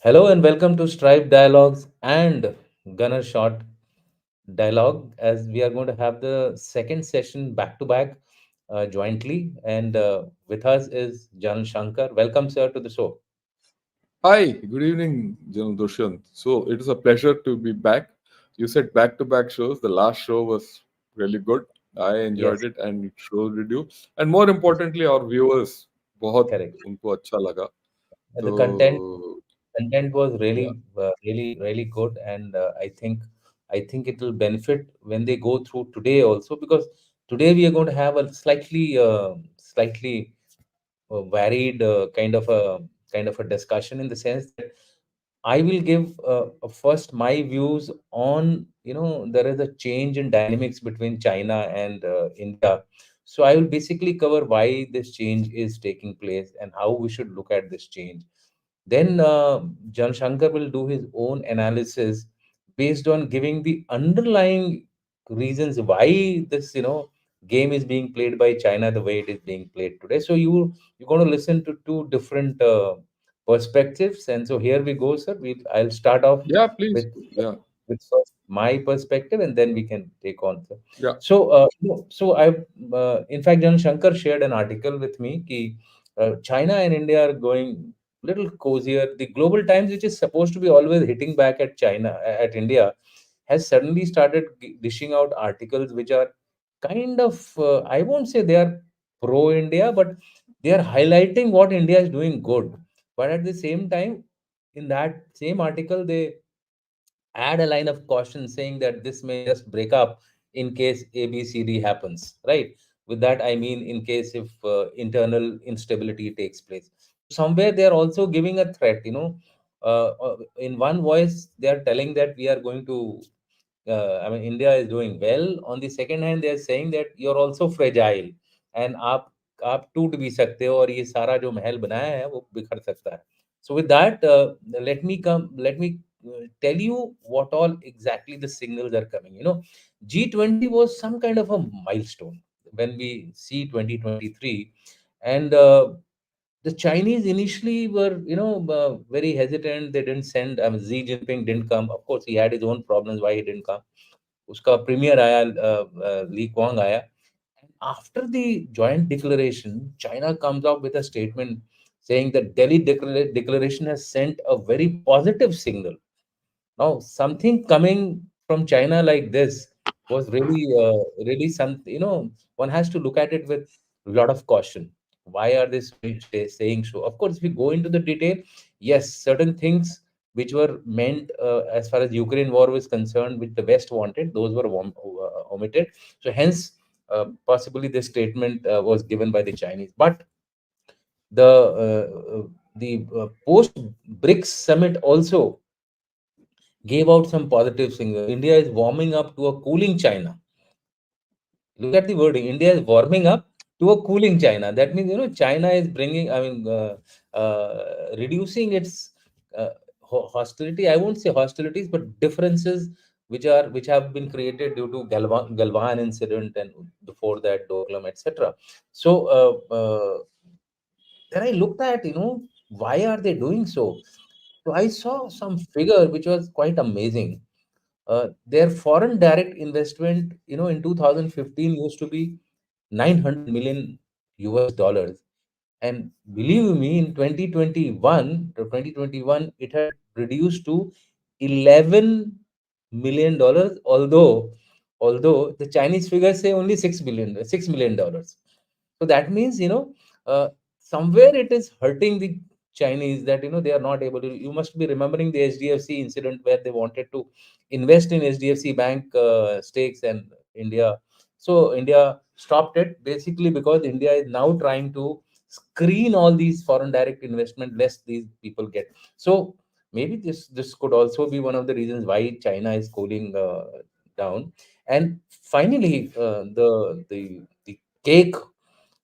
Hello and welcome to Stripe Dialogues and Gunner Shot Dialogue, as we are going to have the second session back to back jointly. And with us is Jan Shankar. Welcome, sir, to the show. Hi, good evening, General Dushyant. So it is a pleasure to be back. You said back-to-back shows. The last show was really good. I enjoyed Yes, it, and it showed with you. And more importantly, our viewers, बहुत correct. उनको अच्छा लगा. And the So content was yeah, really good, and I think it will benefit when they go through today also, because today we are going to have a slightly varied kind of a discussion, in the sense that I will give first my views on, there is a change in dynamics between China and India. So I will basically cover why this change is taking place and how we should look at this change. Then Jan Shankar will do his own analysis based on giving the underlying reasons why this, game is being played by China the way it is being played today. So you're going to listen to two different perspectives, and so here we go, sir. I'll start off yeah, please, with yeah, first my perspective, and then we can take on, sir. yeah, So, in fact, Jan Shankar shared an article with me. Ki, China and India are going little cozier. The Global Times, which is supposed to be always hitting back at China, at India, has suddenly started dishing out articles which are kind of, I won't say they are pro India, but they are highlighting what India is doing good. But at the same time, in that same article, they add a line of caution saying that this may just break up in case ABCD happens, right? With that, I mean, in case if internal instability takes place. So somewhere they are also giving a threat, in one voice, they are telling that we are going to, I mean, India is doing well. On the second hand, they are saying that you're also fragile, and आप टूट भी सकते हो, और ये सारा जो महल बनाया है वो बिखर सकता है. So with that, let me tell you what all exactly the signals are coming. G20 was some kind of a milestone when we see 2023, and the Chinese initially were, very hesitant. They didn't send. I mean, Xi Jinping didn't come. Of course, he had his own problems why he didn't come. उसका premier आया, Li Kuang आया. And after the joint declaration, China comes out with a statement saying that Delhi declaration has sent a very positive signal. Now, something coming from China like this was really something, one has to look at it with a lot of caution. Why are they saying so? Of course, if we go into the detail, yes, certain things which were meant, as far as Ukraine war was concerned, which the West wanted, those were omitted. So, hence, possibly this statement was given by the Chinese. But the post BRICS summit also gave out some positive signals. India is warming up to a cooling China. Look at the wording. India is warming up to a cooling China. That means, China is bringing, I mean, reducing its hostility. I won't say hostilities, but differences which have been created due to Galvan incident, and before that Doklam, etc. So then I looked at, why are they doing so? So I saw some figure which was quite amazing. Their foreign direct investment, in 2015 used to be 900 million US dollars. And believe me, in 2021, it had reduced to 11 million dollars, although the Chinese figures say only $6 million. So that means, somewhere it is hurting the Chinese, that, they are not able to. You must be remembering the HDFC incident where they wanted to invest in HDFC Bank stakes, and India. So India stopped it basically because India is now trying to screen all these foreign direct investment lest these people get. So maybe this could also be one of the reasons why China is cooling down. And finally, the cake,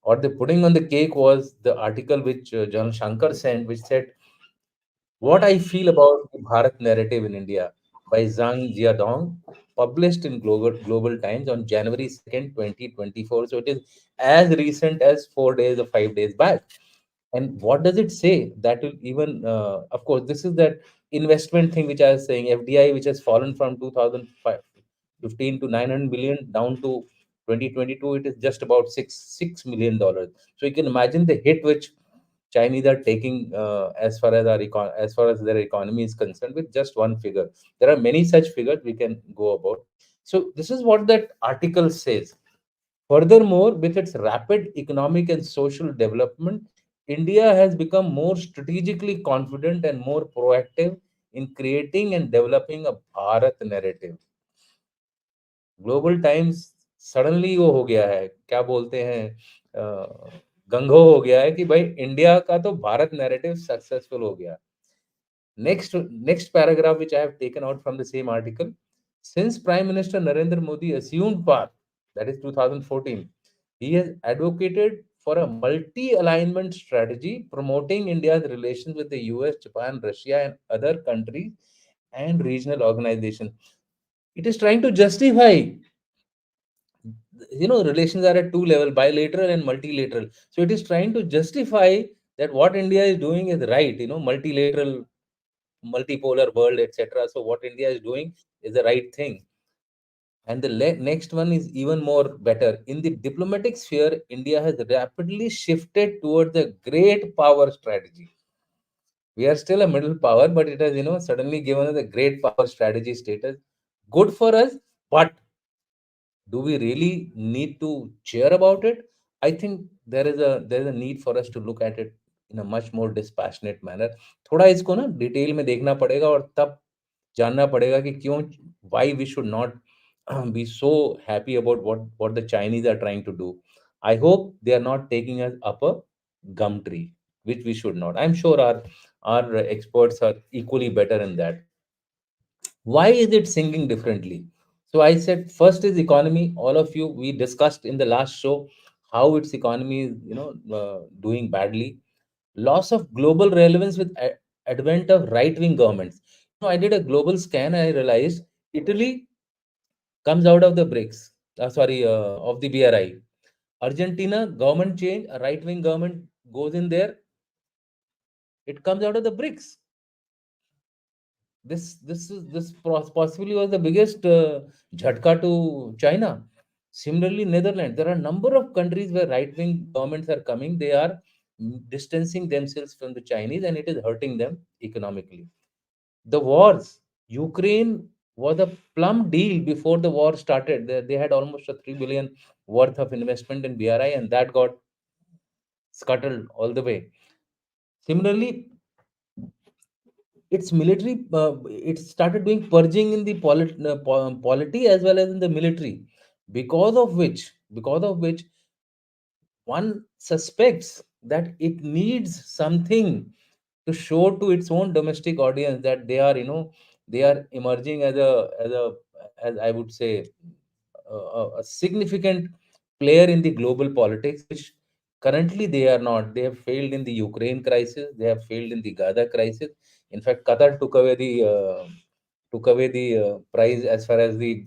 or the pudding on the cake, was the article which John Shankar sent, which said, "What I Feel About the Bharat Narrative in India" by Zhang Jiadong, published in Global Times on January 2nd, 2024. So it is as recent as 4 days or 5 days back. And what does it say? That will even, of course, this is that investment thing which I was saying, FDI, which has fallen from 2015 to 900 billion down to 2022. It is just about $6 million. So you can imagine the hit which Chinese are taking, as far as as far as their economy is concerned, with just one figure. There are many such figures we can go about. So this is what that article says. Furthermore, with its rapid economic and social development, India has become more strategically confident and more proactive in creating and developing a Bharat narrative. Global times suddenly वो हो गया है, क्या बोलते हैं, गंगो हो गया है कि भाई इंडिया का तो भारत नैरेटिव सक्सेसफुल हो गया. Next paragraph which I have taken out from the same article. Since Prime Minister Narendra Modi assumed power, that is 2014, he has advocated for a multi-alignment strategy promoting India's relations with the US, Japan, Russia, and other countries and regional organizations. It is trying to justify, relations are at two level, bilateral and multilateral. So it is trying to justify that what India is doing is right, multilateral, multipolar world, etc. So what India is doing is the right thing. And the next one is even more better. In the diplomatic sphere, India has rapidly shifted towards the great power strategy. We are still a middle power, but it has, suddenly given us a great power strategy status. Good for us, but do we really need to cheer about it? I think there is a need for us to look at it in a much more dispassionate manner. थोड़ा इसको ना detail में देखना पड़ेगा और तब जानना पड़ेगा कि क्यों, why we should not be so happy about what the Chinese are trying to do. I hope they are not taking us up a gum tree, which we should not. I'm sure our experts are equally better in that. Why is it singing differently? So I said, first is economy. All of you, we discussed in the last show how its economy is, doing badly. Loss of global relevance with advent of right wing governments. I did a global scan and I realized Italy comes out of the BRICS, sorry, of the BRI. Argentina, government change, a right wing government goes in there, it comes out of the BRICS. This possibly was the biggest jhatka to China. Similarly, Netherlands. There are a number of countries where right-wing governments are coming. They are distancing themselves from the Chinese, and it is hurting them economically. The wars. Ukraine was a plum deal before the war started. They had almost a 3 billion worth of investment in BRI, and that got scuttled all the way. Similarly, its military, it started doing purging in the polity as well as in the military, because of which one suspects that it needs something to show to its own domestic audience that they are, they are emerging as I would say, a significant player in the global politics, which currently they are not. They have failed in the Ukraine crisis. They have failed in the Gaza crisis. In fact, Qatar took away the prize as far as the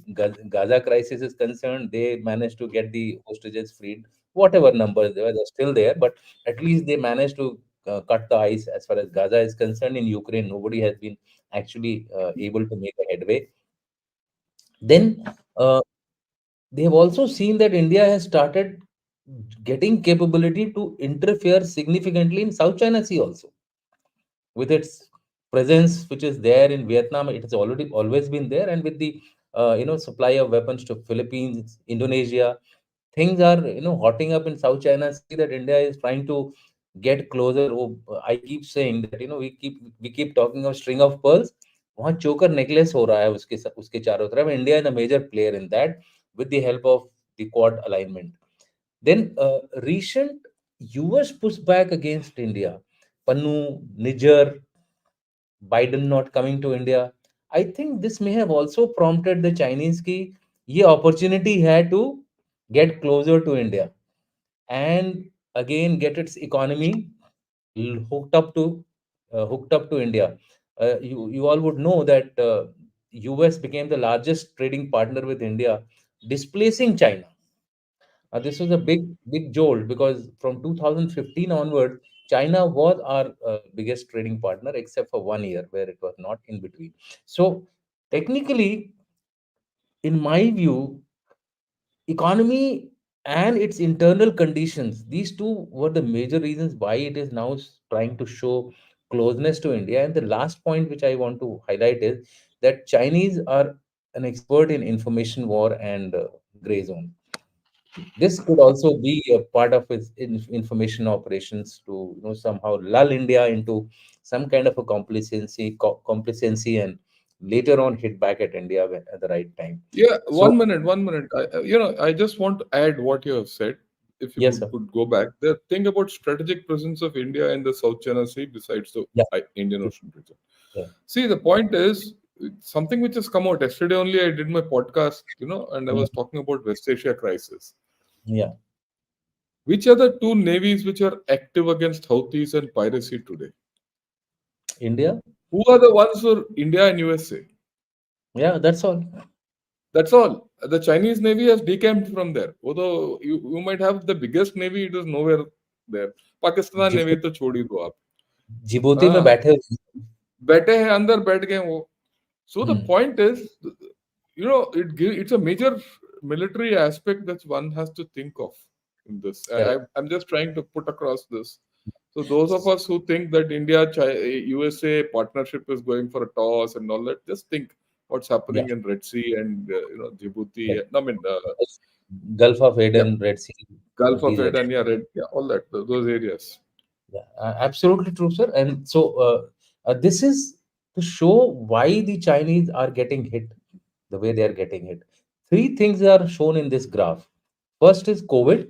Gaza crisis is concerned. They managed to get the hostages freed. Whatever numbers they were, they're still there, but at least they managed to cut the ice as far as Gaza is concerned. In Ukraine, nobody has been actually able to make a headway. Then uh, they have also seen that India has started getting capability to interfere significantly in South China Sea also, with its presence which is there in Vietnam. It has already always been there, and with the supply of weapons to Philippines, Indonesia, things are hotting up in South China Sea, that India is trying to get closer. Oh, I keep saying that we keep talking of string of pearls. वहाँ choker necklace हो रहा है उसके चारों तरफ. India is a major player in that, with the help of the Quad alignment. Then recent US pushback against India, Panu, Niger, Biden not coming to India. I think this may have also prompted the Chinese ki ये opportunity है to get closer to India and again get its economy hooked up to India. You all would know that US became the largest trading partner with India, displacing China. This was a big jolt, because from 2015 onward, China was our biggest trading partner, except for 1 year where it was not in between. So technically, in my view, economy and its internal conditions, these two were the major reasons why it is now trying to show closeness to India. And the last point which I want to highlight is that Chinese are an expert in information war and gray zone. This could also be a part of its information operations to, somehow lull India into some kind of a complacency, and later on hit back at India at the right time. Yeah, So 1 minute, 1 minute. I just want to add what you have said. If you yes, sir. could go back, the thing about strategic presence of India in the South China Sea besides the Yeah. Indian Ocean region. Yeah. See, the point is something which has come out yesterday only. I did my podcast, and I Mm. was talking about West Asia crisis. Yeah. Which are the two navies which are active against Houthis and piracy today? India. Who are the ones for India and USA? Yeah, that's all. That's all. The Chinese Navy has decamped from there. Although you might have the biggest navy, it is nowhere there. Pakistan Navy Djibouti तो छोड़ ही दो आप. Djibouti में हाँ, बैठे हुए बैठे हैं अंदर बैठ गए वो. So the हैं। point is, it's a major military aspect that one has to think of in this. Correct. I'm just trying to put across this. So those of us who think that India USA partnership is going for a toss and all that, just think what's Yeah. happening in Red Sea and Djibouti. Correct. I mean, Gulf of yeah, Aden, Red Sea, Gulf of these areas. Aden, yeah, Red, yeah, all that, those areas. Yeah, absolutely true, sir. And so this is to show why the Chinese are getting hit the way they are getting hit. Three things are shown in this graph. First is COVID.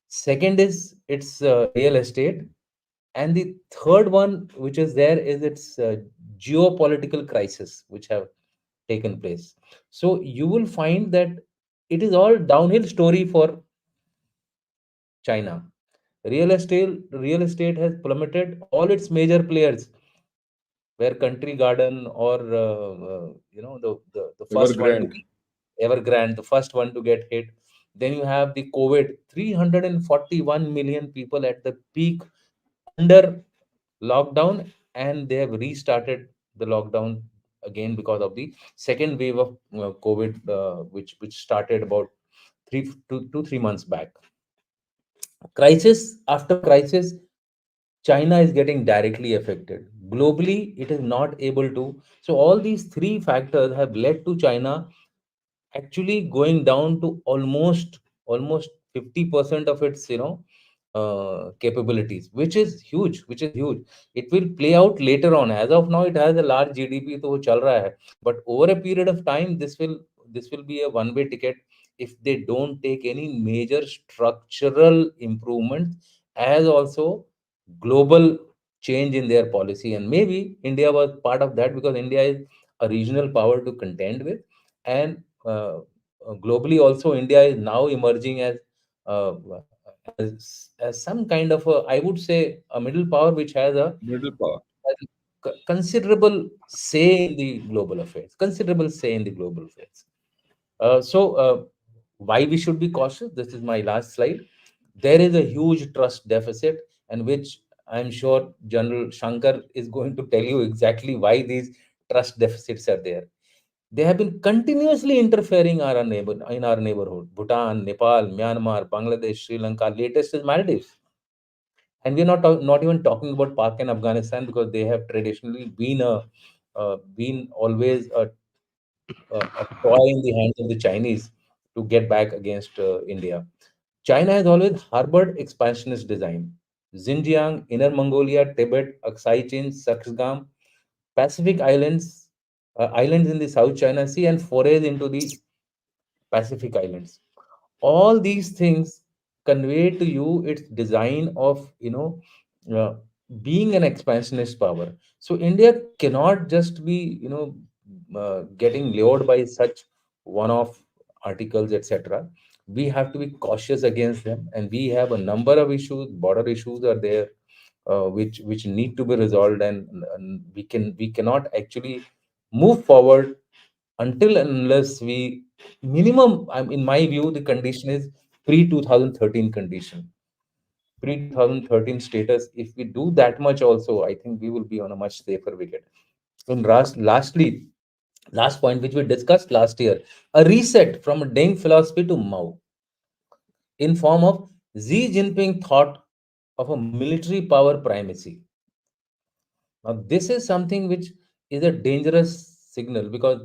Second is its real estate, and the third one, which is there, is its geopolitical crisis, which have taken place. So you will find that it is all downhill story for China. Real estate has plummeted. All its major players, where Country Garden or the first one to Evergrande. get Evergrande, the first one to get hit. Then you have the COVID, 341 million people at the peak under lockdown, and they have restarted the lockdown again because of the second wave of COVID, which started about 3 to 3 months back. Crisis after crisis, China is getting directly affected. Globally, it is not able to. So all these three factors have led to China actually going down to almost 50% of its capabilities, which is huge. It will play out later on. As of now, it has a large GDP, तो वो चल रहा है. But over a period of time, this will be a one way ticket if they don't take any major structural improvements, as also global change in their policy. And maybe India was part of that, because India is a regional power to contend with. And globally also, India is now emerging uh, as some kind of a, I would say, a middle power which Middle power. has a considerable say in the global affairs, considerable say in the global affairs. So why we should be cautious, this is my last slide. There is a huge trust deficit, and which I'm sure General Shankar is going to tell you exactly why these trust deficits are there. They have been continuously interfering in our neighborhood. Bhutan, Nepal, Myanmar, Bangladesh, Sri Lanka. Latest is Maldives, and we're not even talking about Pak and Afghanistan, because they have traditionally been always a toy in the hands of the Chinese to get back against India. China has always harbored expansionist design. Xinjiang, Inner Mongolia, Tibet, Aksai Chin, Saksgam, Pacific islands in the South China Sea, and forays into the Pacific Islands. All these things convey to you its design of, uh, being an expansionist power. So India cannot just be, getting lured by such one-off articles, etc. We have to be cautious against them, and we have a number of issues. Border issues are there, which need to be resolved, and we cannot actually move forward until and unless we minimum, in my view, the condition is pre 2013 condition. pre 2013 status. If we do that much also, I think we will be on a much safer wicket. And lastly, last point which we discussed last year, a reset from a Deng philosophy to Mao in form of Xi Jinping thought of a military power primacy. Now, this is something which is a dangerous signal because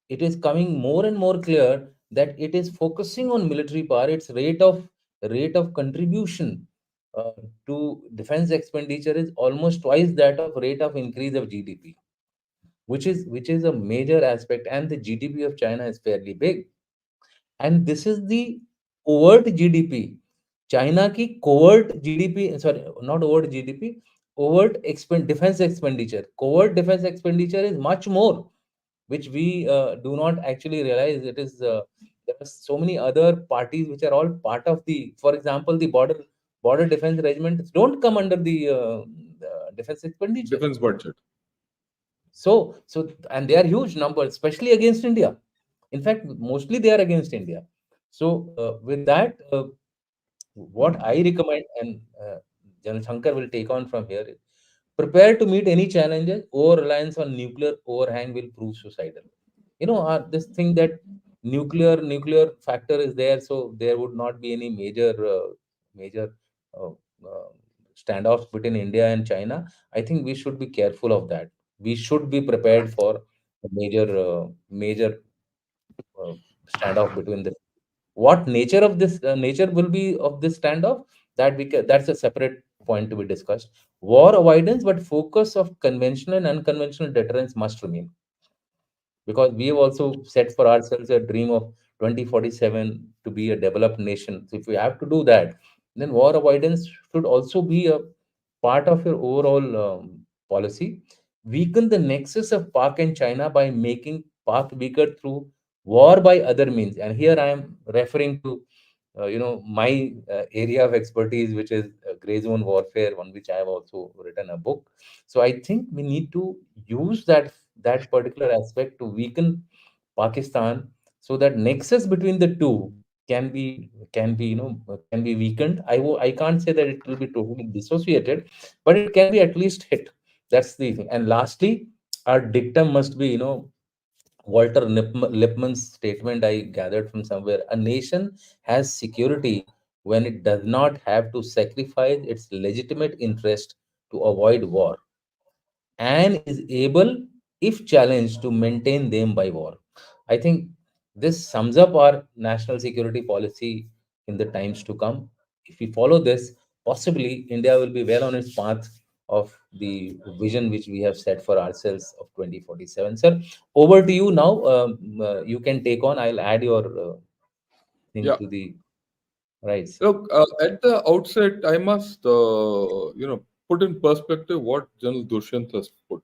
it is coming more and more clear that it is focusing on military power. Its rate of contribution uh, to defense expenditure is almost twice that of rate of increase of GDP, which is a major aspect. And the GDP of China is fairly big, and this is the overt GDP. China की covert GDP, sorry, not overt GDP, defense expenditure. Covert defense expenditure is much more, which we do not actually realize. It is there are so many other parties which are all part of the. For example, the border defense regiments don't come under the defense expenditure. Defense budget. So and they are huge numbers, especially against India. In fact, mostly they are against India. So with that, what I recommend, and General Shankar will take on from here, is prepare to meet any challenges. Over reliance on nuclear overhang will prove suicidal. This thing that nuclear factor is there, so there would not be any major uh, uh, standoffs between India and China. I think we should be careful of that. We should be prepared for a major uh, standoff between the. What nature of this nature will be of this standoff, that's a separate point to be discussed. War avoidance, but focus of conventional and unconventional deterrence must remain, because we have also set for ourselves a dream of 2047 to be a developed nation. So if we have to do that, then war avoidance should also be a part of your overall policy. Weaken the nexus of Pak and China by making Pak weaker through war by other means. And here I am referring to my area of expertise, which is gray zone warfare, on which I have also written a book. So I think we need to use that particular aspect to weaken Pakistan, so that nexus between the two can be weakened. I can't say that it will be totally dissociated, but it can be at least hit. That's the thing. And lastly, our dictum must be, Walter Lippmann's statement I gathered from somewhere. A nation has security when it does not have to sacrifice its legitimate interest to avoid war, and is able, if challenged, to maintain them by war. I think this sums up our national security policy in the times to come. If we follow this, possibly India will be well on its path of the vision which we have set for ourselves of 2047. Sir, over to you now. You can take on. I'll add your thing Yeah. to the right, sir. Look, at the outset, I must, put in perspective what General Dushyant has put.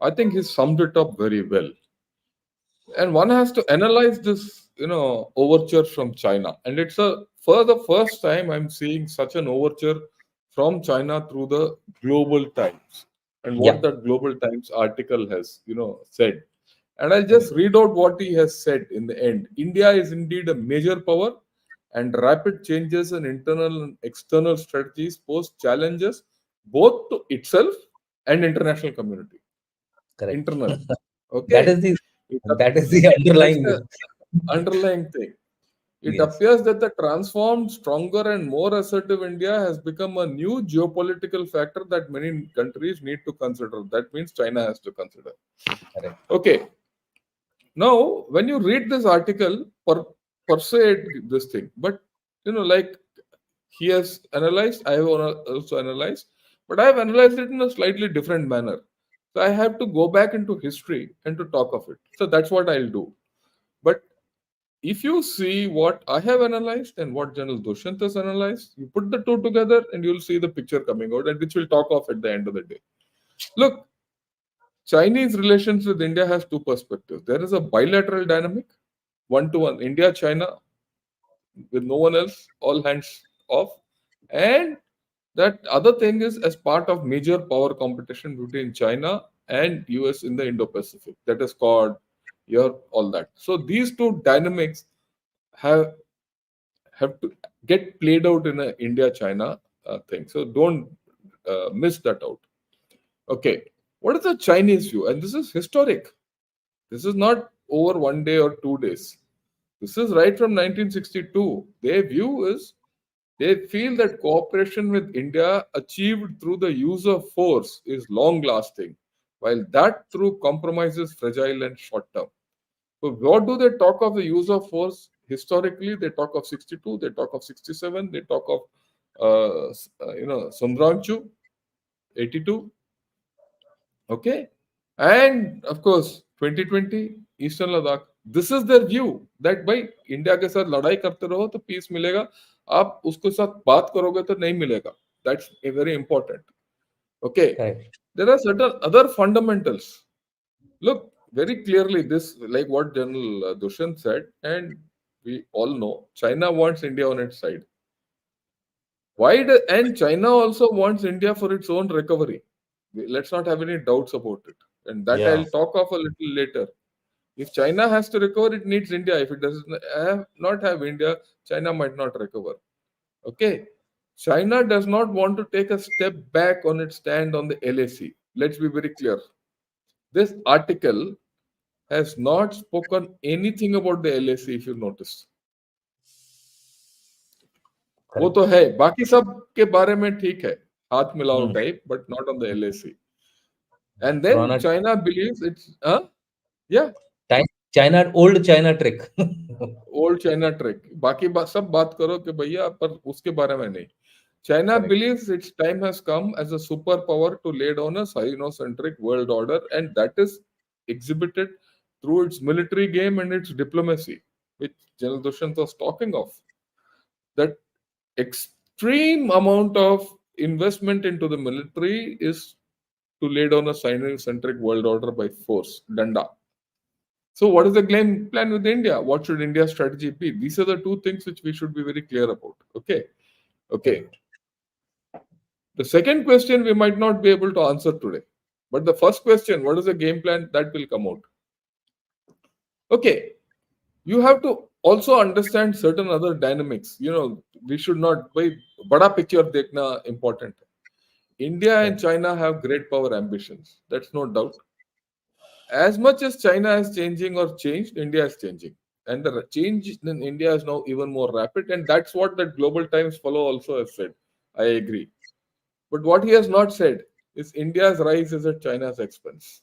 I think he summed it up very well. And one has to analyze this, overture from China. And it's for the first time I'm seeing such an overture from China through the Global Times and what Yeah, that Global Times article has, said. And I'll just correct, read out what he has said in the end. India is indeed a major power, and rapid changes in internal and external strategies pose challenges both to itself and international community. correct. Internal. that Okay. is the It that is the That's underlying. the underlying thing. It Yes, appears that the transformed, stronger, and more assertive India has become a new geopolitical factor that many countries need to consider. That means China has to consider. correct. Okay. Now, when you read this article, per se, this thing, but like he has analyzed, I have also analyzed, but I have analyzed it in a slightly different manner. So I have to go back into history and to talk of it. So that's what I'll do. But if you see what I have analyzed and what General Dushyant has analyzed, you put the two together and you'll see the picture coming out, and which we'll talk of at the end of the day. Look, Chinese relations with India has two perspectives. There is a bilateral dynamic, one to one, India, China, with no one else, all hands off. And that other thing is as part of major power competition between China and US in the Indo-Pacific. That is called all that. So these two dynamics have have to get played out in a India China. thing. So don't miss that out. Okay, what is the Chinese view? And this is historic. This is not over 1 day or 2 days. This is right from 1962. Their view is they feel that cooperation with India achieved through the use of force is long lasting, while that through compromise is fragile and short term. So, what do they talk of the use of force? Historically, they talk of 62, they talk of 67, they talk of Sundranchu, 82. Okay. And of course, 2020, Eastern Ladakh. This is their view that भाई India के साथ लड़ाई करते रहो तो piece मिलेगा, आप उसके साथ बात करोगे तो नहीं मिलेगा. That's a very important. Okay. Correct. There are certain other fundamentals. Look, very clearly, this, like what General Dushyant said, and we all know, China wants India on its side. And China also wants India for its own recovery. Let's not have any doubts about it. And that Yeah. I'll talk of a little later. If China has to recover, it needs India. If it does not have India, China might not recover. Okay. China does not want to take a step back on its stand on the LAC. Let's be very clear. This article has not spoken anything about the LAC, if you notice. वो Correct. तो है, बाकी सब के बारे में ठीक है, हाथ मिलाओ Hmm. Type, but not on the LAC. And then पुराना China believes it's, yeah, China, old China trick. old China trick. बाकी सब बात करो कि भैया, पर उसके बारे में नहीं. China Correct. believes its time has come as a superpower to lay down a Sino-centric world order, and that is exhibited through its military game and its diplomacy, which General Dushyant was talking of. That extreme amount of investment into the military is to lay down a Sino-centric world order by force, danda. So, what is the game plan with India? What should India's strategy be? These are the two things which we should be very clear about. Okay. Okay. Correct. The second question we might not be able to answer today. But the first question, what is the game plan, that will come out. Okay. You have to also understand certain other dynamics. We should not, by bada picture dekhna important. India and Correct. China have great power ambitions. That's no doubt. As much as China is changing or changed, India is changing. And the change in India is now even more rapid. And that's what the Global Times fellow also has said. I agree. But what he has not said is India's rise is at China's expense.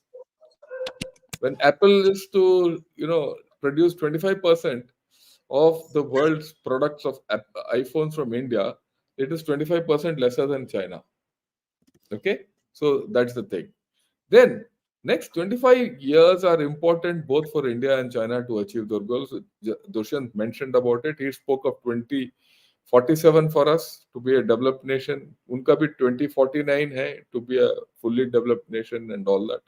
When Apple is to, produce 25% of the world's products of iPhones from India, it is 25% lesser than China. Okay? So that's the thing. Then, next 25 years are important both for India and China to achieve their goals. Dushyant mentioned about it. He spoke of 2047 for us to be a developed nation. Unka bhi 2049 hai to be a fully developed nation and all that.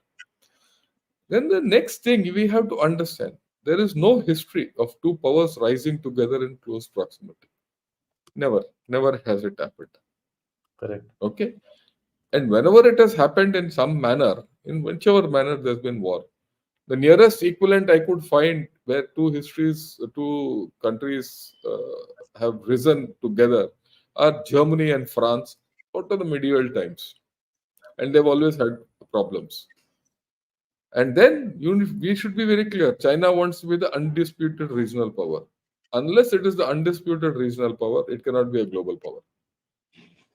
Then the next thing we have to understand, there is no history of two powers rising together in close proximity. Never has it happened. Correct. Okay? And whenever it has happened in some manner, in whichever manner there's been war, the nearest equivalent I could find where two countries have risen together are Germany and France out of the medieval times. And they've always had problems. And then we should be very clear, China wants to be the undisputed regional power. Unless it is the undisputed regional power, it cannot be a global power.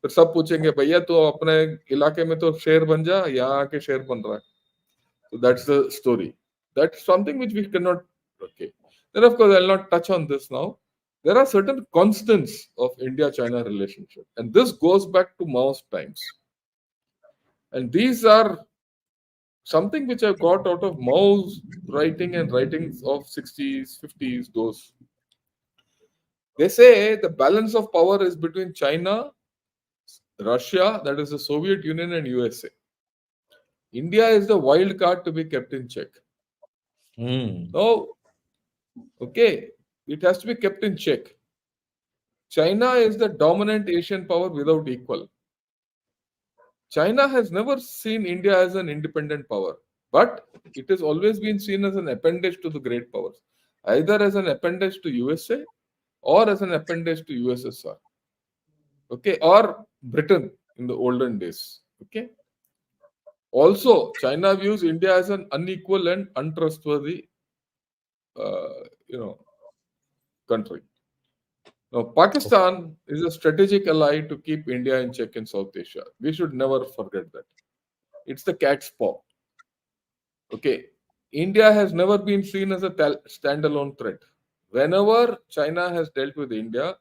फिर सब पूछेंगे भैया तो अपने इलाके में तो शेर बन जा, यहाँ आके शेर बन रहा है. So that's the story. That's something which we cannot. Okay. Then of course I'll not touch on this now. There are certain constants of India-China relationship, and this goes back to Mao's times. And these are something which I got out of Mao's writing and writings of 60s, 50s, those. They say the balance of power is between China, Russia, that is the Soviet Union, and USA. India is the wild card to be kept in check. Hmm. Now, okay, it has to be kept in check. China is the dominant Asian power without equal. China has never seen India as an independent power, but it has always been seen as an appendage to the great powers, either as an appendage to USA or as an appendage to USSR. Okay, or Britain in the olden days. Okay. Also, China views India as an unequal and untrustworthy, you know, country. Now, Pakistan is a strategic ally to keep India in check in South Asia. We should never forget that. It's the cat's paw. Okay. India has never been seen as a standalone threat. Whenever China has dealt with India,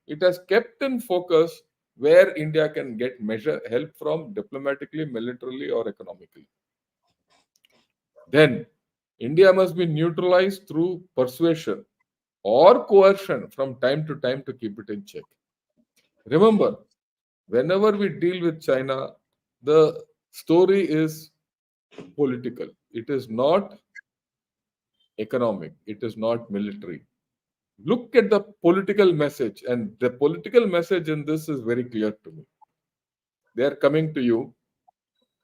it has kept in focus where India can get measure help from diplomatically, militarily, or economically. Then India must be neutralized through persuasion or coercion from time to time to keep it in check. Remember, whenever we deal with China, the story is political. It is not economic. It is not military. Look at the political message, and the political message in this is very clear to me. They are coming to you,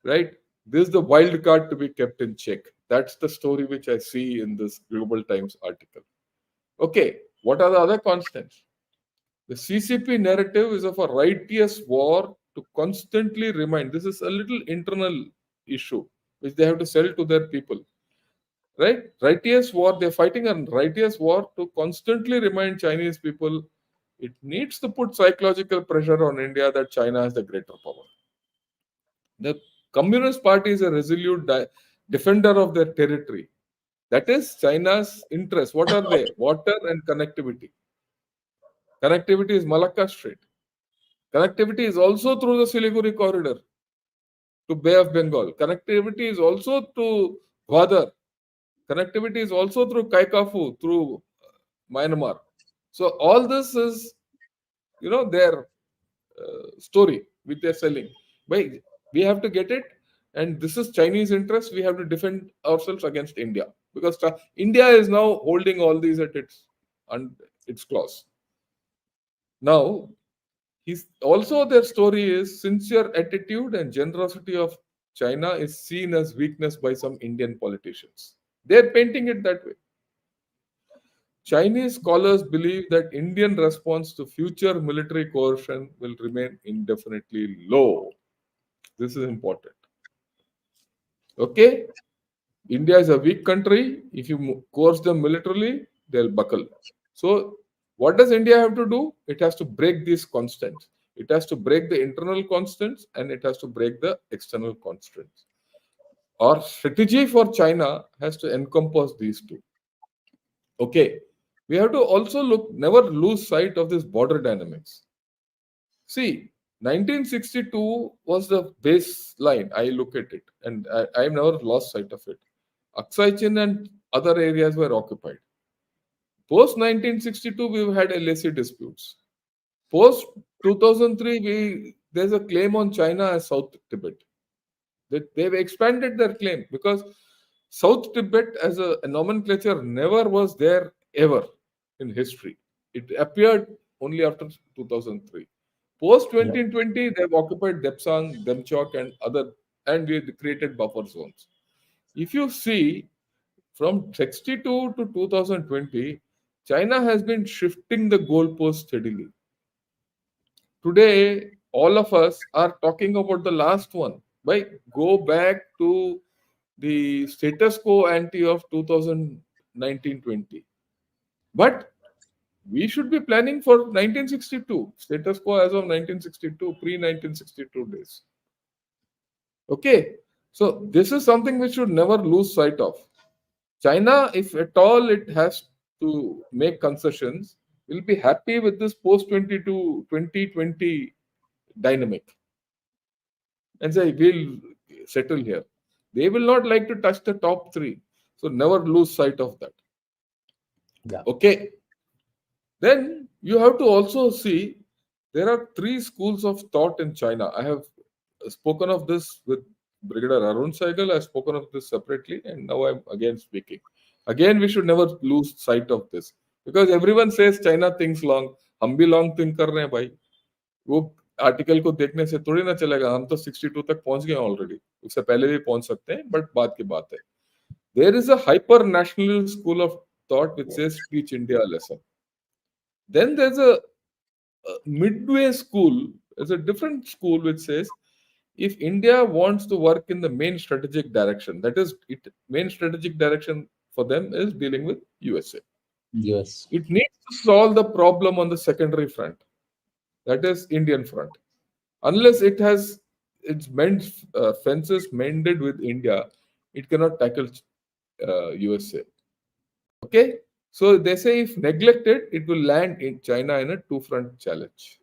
right? This is the wild card to be kept in check. That's the story which I see in this Global Times article. Okay, what are the other constants? The CCP narrative is of a righteous war to constantly remind. This is a little internal issue which they have to sell to their people. Right? Righteous war, they're fighting a righteous war to constantly remind Chinese people it needs to put psychological pressure on India that China has the greater power. The Communist Party is a resolute defender of their territory. That is China's interest. What are they? Water and connectivity. Connectivity is Malacca Strait. Connectivity is also through the Siliguri corridor to Bay of Bengal. Connectivity is also to Gwadar. Connectivity is also through Kaikafu, through Myanmar. So all this is, their story which they're selling. But we have to get it, and this is Chinese interest. We have to defend ourselves against India because India is now holding all these at its claws. Now, also their story is sincere attitude and generosity of China is seen as weakness by some Indian politicians. They're painting it that way. Chinese scholars believe that Indian response to future military coercion will remain indefinitely low. This is important. Okay? India is a weak country. If you coerce them militarily, they'll buckle. So, what does India have to do? It has to break these constants. It has to break the internal constants and it has to break the external constants. Our strategy for China has to encompass these two. Okay. We have to also never lose sight of this border dynamics. See, 1962 was the baseline. I look at it and I've never lost sight of it. Aksai Chin and other areas were occupied. Post 1962, we've had LAC disputes. Post 2003, there's a claim on China as South Tibet. They've expanded their claim because South Tibet as a nomenclature never was there ever in history. It appeared only after 2003. Post Yeah. 2020, they've occupied Depsang, Demchok, and we created buffer zones. If you see from 62 to 2020, China has been shifting the goalpost steadily. Today, all of us are talking about the last one. Why go back to the status quo ante of 2019-20? But we should be planning for 1962, status quo as of 1962, pre-1962 days. Okay, so this is something we should never lose sight of. China, if at all it has to make concessions, will be happy with this post 2020 dynamic and say, we'll settle here. They will not like to touch the top three. So never lose sight of that. Yeah. Okay. Then you have to also see there are three schools of thought in China. I have spoken of this with Brigadier Arun Saigal. I've spoken of this separately, and now I'm again speaking. Again, we should never lose sight of this because everyone says China thinks long. हम भी long think कर रहे हैं भाई. वो article को देखने से थोड़ी ना चलेगा. हम तो 62 तक पहुंच गए ऑलरेडी. उससे पहले भी पहुंच सकते हैं, बट बात की बात है. There is a hyper national school of thought which says teach India a lesson. Then there's a midway school is a different school which says if India wants to work in the main strategic direction, that is, main strategic direction for them is dealing with USA. Yes. It needs to solve the problem on the secondary front, that is Indian front. Unless it has its fences mended with India, it cannot tackle USA. Okay, so they say if neglected, it will land in China in a two-front challenge.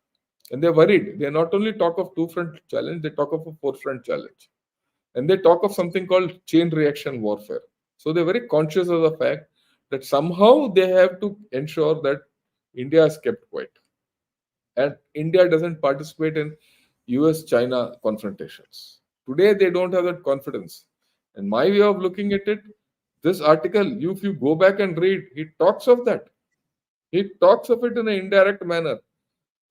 And they're worried. They not only talk of two-front challenge, they talk of a four-front challenge. And they talk of something called chain reaction warfare. So they're very conscious of the fact that somehow they have to ensure that India is kept quiet. And India doesn't participate in US China confrontations. Today, they don't have that confidence. And my way of looking at it, this article, if you go back and read, he talks of that. He talks of it in an indirect manner,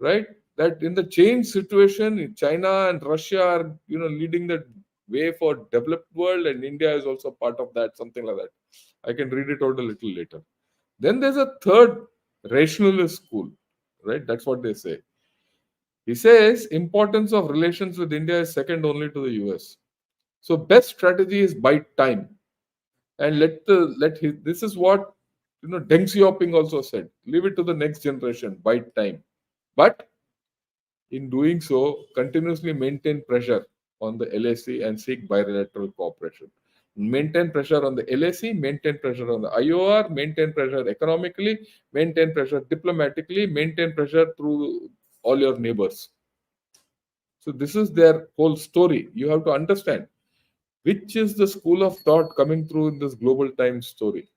right? That in the change situation, China and Russia are, leading the way for developed world, and India is also part of that, something like that. I can read it out a little later. Then there's a third rationalist school, right? That's what they say. He says importance of relations with India is second only to the US. So best strategy is buy time and this is what Deng Xiaoping also said. Leave it to the next generation, buy time. But in doing so, continuously maintain pressure on the LAC and seek bilateral cooperation. Maintain pressure on the LAC, maintain pressure on the IOR, maintain pressure economically, maintain pressure diplomatically, maintain pressure through all your neighbors. So this is their whole story. You have to understand which is the school of thought coming through in this global times story.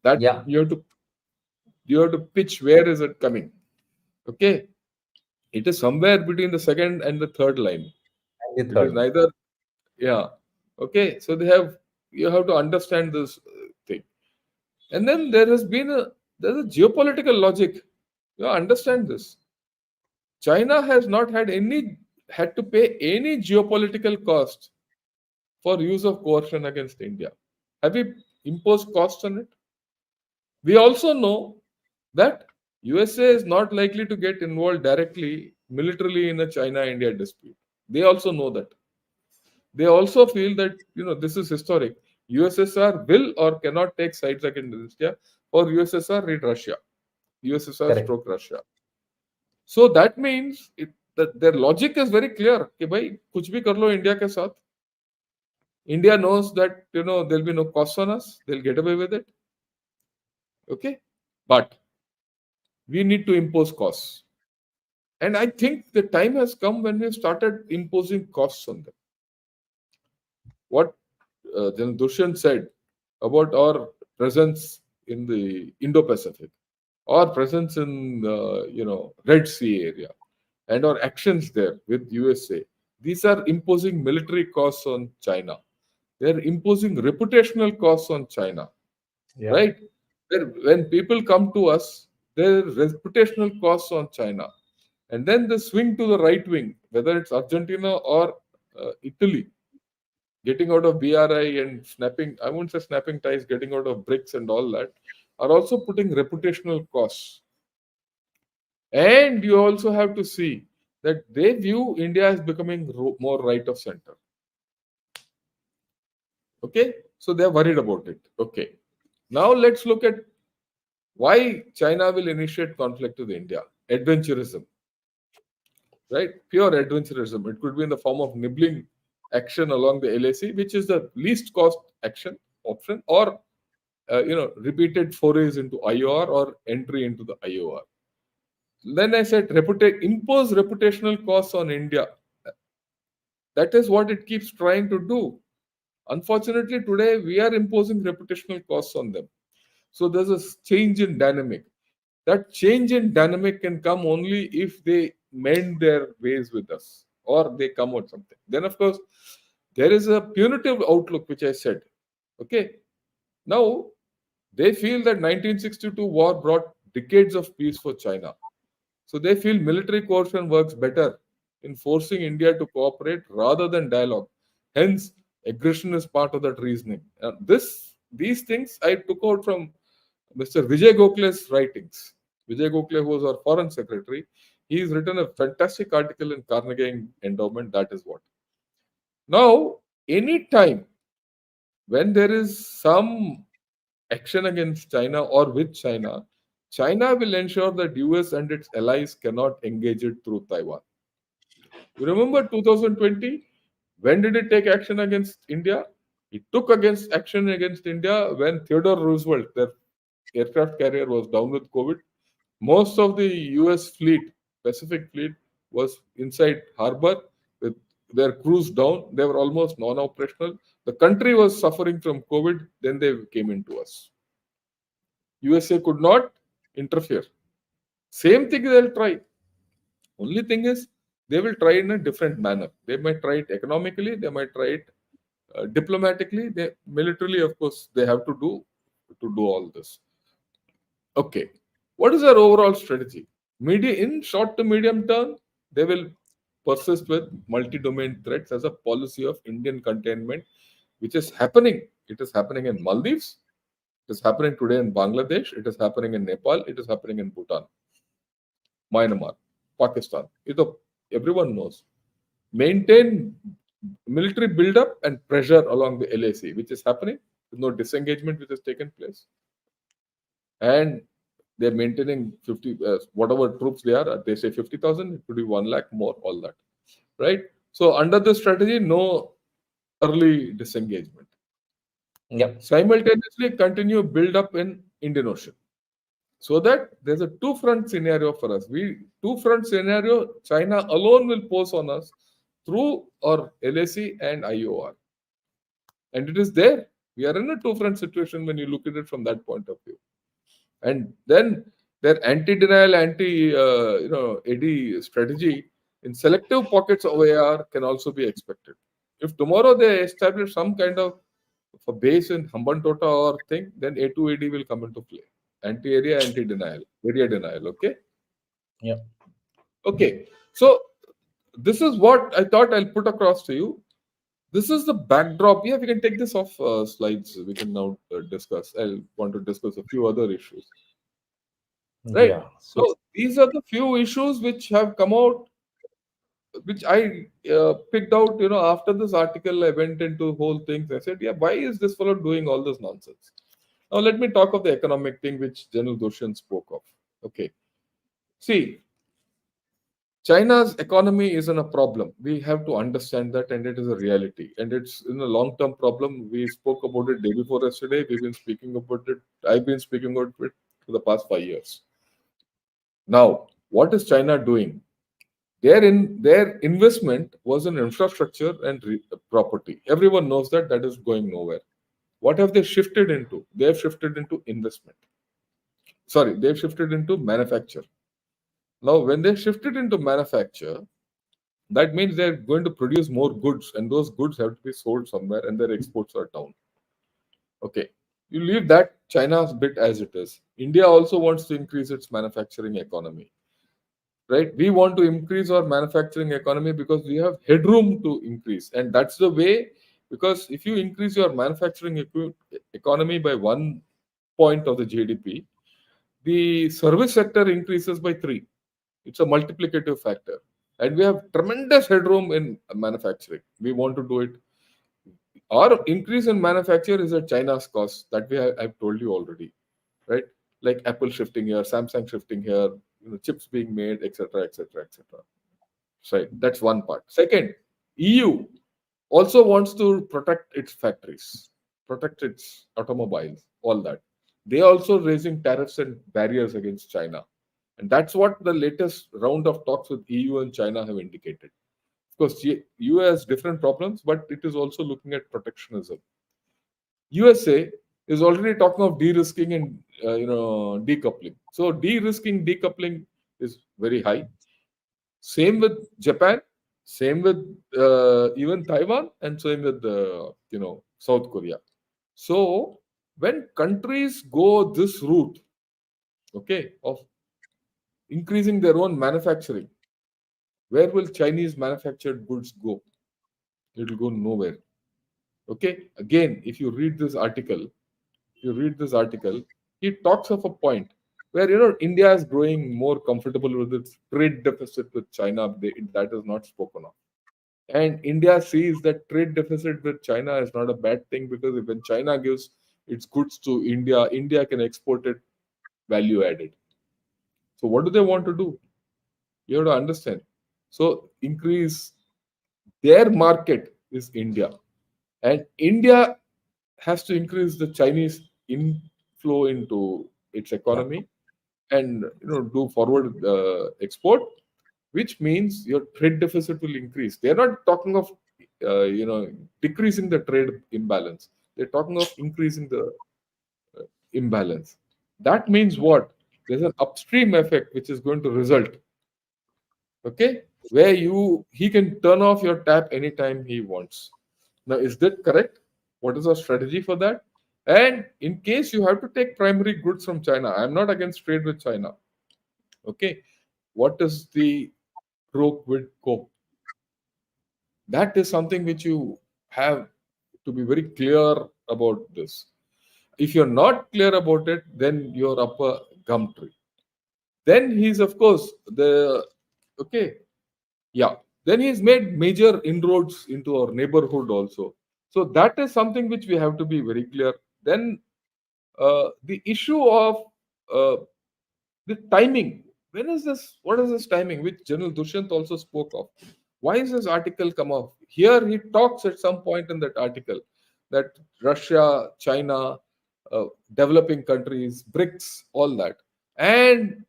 That Yeah. you have to pitch where is it coming. Okay. It is somewhere between the second and the third line. And the It is third. neither, yeah. Okay. So you have to understand this thing. And then there's a geopolitical logic. You understand this. China has not had to pay any geopolitical cost for use of coercion against India. Have we imposed costs on it? We also know that USA is not likely to get involved directly militarily in a China-India dispute. They also know that. They also feel that this is historic. USSR will or cannot take sides against India, or USSR read Russia. USSR Correct. stroke Russia. So that means that their logic is very clear. कि भाई कुछ भी कर लो India के साथ. India knows that there'll be no cost on us. They'll get away with it. Okay, but we need to impose costs, and I think the time has come when we've started imposing costs on them. What Then Dushyant said about our presence in the Indo-Pacific, our presence in Red Sea area, and our actions there with USA. These are imposing military costs on China. They're imposing reputational costs on China, Yeah. right? When people come to us, there are reputational costs on China. And then the swing to the right wing, whether it's Argentina or Italy, getting out of BRI and I won't say snapping ties, getting out of BRICS and all that, are also putting reputational costs. And you also have to see that they view India as becoming more right of center. Okay, so they're worried about it. Okay, now let's look at why China will initiate conflict with India. Adventurism, right? Pure adventurism. It could be in the form of nibbling action along the LAC, which is the least cost action option, or repeated forays into IOR or entry into the IOR. Then I said impose reputational costs on India. That is what it keeps trying to do. Unfortunately, today we are imposing reputational costs on them. So there's a change in dynamic. That change in dynamic can come only if they mend their ways with us or they come out something. Then, of course, there is a punitive outlook, which I said. Okay. Now, they feel that 1962 war brought decades of peace for China. So they feel military coercion works better in forcing India to cooperate rather than dialogue. Hence, aggression is part of that reasoning. These things I took out from Mr. Vijay Gokhale's writings. Vijay Gokhale, who was our foreign secretary, he's written a fantastic article in Carnegie Endowment. That is what. Now, anytime when there is some action against China or with China, China will ensure that US and its allies cannot engage it through Taiwan. You remember 2020? When did it take action against India? It took against action against India when Theodore Roosevelt, their aircraft carrier, was down with COVID. Most of the US fleet, Pacific fleet, was inside harbor with their crews down. They were almost non-operational. The country was suffering from COVID. Then they came into us. USA could not interfere. Same thing they'll try. Only thing is they will try in a different manner. They might try it economically. They might try it diplomatically. They militarily, of course, they have to do all this. Okay, what is their overall strategy? In short to medium term, they will persist with multi-domain threats as a policy of Indian containment, which is happening. It is happening in Maldives. It is happening today in Bangladesh. It is happening in Nepal. It is happening in Bhutan, Myanmar, Pakistan. Everyone knows. Maintain military build-up and pressure along the LAC, which is happening. There's no disengagement which has taken place. And they're maintaining 50, whatever troops they are, they say 50,000, it could be 1 lakh more, all that. Right? So, under this strategy, no early disengagement. Yep. Simultaneously, continue build up in Indian Ocean. So that there's a two-front scenario for us. Two-front scenario, China alone will pose on us through our LAC and IOR. And it is there. We are in a two-front situation when you look at it from that point of view. And then their anti-denial, AD strategy in selective pockets of AR can also be expected. If tomorrow they establish some kind of a base in Hambantota or thing, then A2AD will come into play. Anti-area, anti-denial, area denial. Okay. Yep. Okay. So this is what I thought I'll put across to you. This is the backdrop. Yeah, we can take this off slides. We can now discuss. I want to discuss a few other issues. Right. Yeah. So So these are the few issues which have come out, which I picked out. After this article, I went into whole things. I said, yeah, why is this fellow doing all this nonsense? Now let me talk of the economic thing which General Dushyant spoke of. Okay. See, China's economy is in a problem. We have to understand that, and it is a reality. And it's in a long-term problem. We spoke about it day before yesterday. We've been speaking about it. I've been speaking about it for the past 5 years. Now, what is China doing? Their investment was in infrastructure and property. Everyone knows that is going nowhere. What have they shifted into? They have shifted into investment. Sorry, they've shifted into manufacture. Now, when they shifted into manufacture, that means they're going to produce more goods, and those goods have to be sold somewhere, and their exports are down. Okay, you leave that China's bit as it is. India also wants to increase its manufacturing economy, right? We want to increase our manufacturing economy because we have headroom to increase, and that's the way. Because if you increase your manufacturing economy by 1 point of the GDP, the service sector increases by 3. It's a multiplicative factor. And we have tremendous headroom in manufacturing. We want to do it. Our increase in manufacture is at China's cost. That way, I've told you already, right? Like Apple shifting here, Samsung shifting here, chips being made, etc., etc., etc. Right. That's one part. Second, EU also wants to protect its factories, protect its automobiles, all that. They are also raising tariffs and barriers against China. And that's what the latest round of talks with EU and China have indicated. Of course, EU has different problems, but it is also looking at protectionism. USA is already talking of de-risking and decoupling. So de-risking, decoupling is very high. Same with Japan, same with even Taiwan, and same with South Korea. So when countries go this route, okay, of increasing their own manufacturing, where will Chinese manufactured goods go? It will go nowhere. Okay. Again, if you read this article, he talks of a point. where India is growing more comfortable with its trade deficit with China. That is not spoken of. And India sees that trade deficit with China is not a bad thing, because if when China gives its goods to India, India can export it value added. So what do they want to do? You have to understand. So increase their market is India, and India has to increase the Chinese inflow into its Yeah. economy, and do forward export, which means your trade deficit will increase. They're not talking of decreasing the trade imbalance. They're talking of increasing the imbalance. That means what? There's an upstream effect which is going to result. Okay, where he can turn off your tap anytime he wants. Now, is that correct? What is our strategy for that? And in case you have to take primary goods from China, I'm not against trade with China. Okay, what is the pro quid quo? That is something which you have to be very clear about this. If you're not clear about it, then you're up a gum tree. Then he's, of course, the okay, yeah. Then he's made major inroads into our neighborhood also. So that is something which we have to be very clear. Then the issue of uh, the timing. When is this? What is this timing? Which General Dushyant also spoke of. Why is this article come off? Here he talks at some point in that article that Russia, China, developing countries, BRICS, all that, and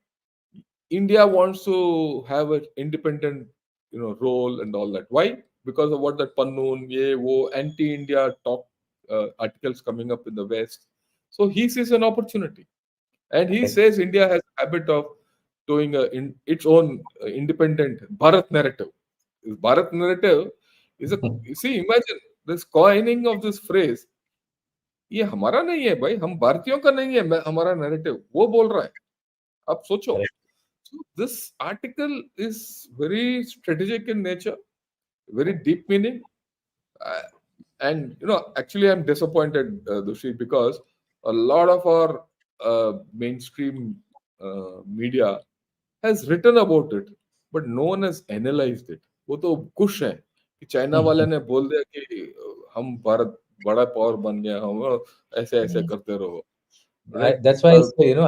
India wants to have an independent, role and all that. Why? Because of what that Pannoon, ye, wo, anti-India talk articles coming up in the West. So he sees an opportunity, and he Okay. says India has a habit of doing its own independent Bharat narrative. This Bharat narrative is a, you see, imagine this coining of this phrase. ये हमारा नहीं है भाई, हम भारतीयों का नहीं है, हमारा नैरेटिव वो बोल रहा है. आप सोचो. Correct. So this article is very strategic in nature, very deep meaning. Uh, and actually, I'm disappointed, Dushi, because a lot of our mainstream media has written about it, but no one has analyzed it. वो तो खुश है कि China वाले ने बोल दिया कि हम भारत बड़ा पावर बन गया, हम ऐसे ऐसे करते रहो, right. That's why I say,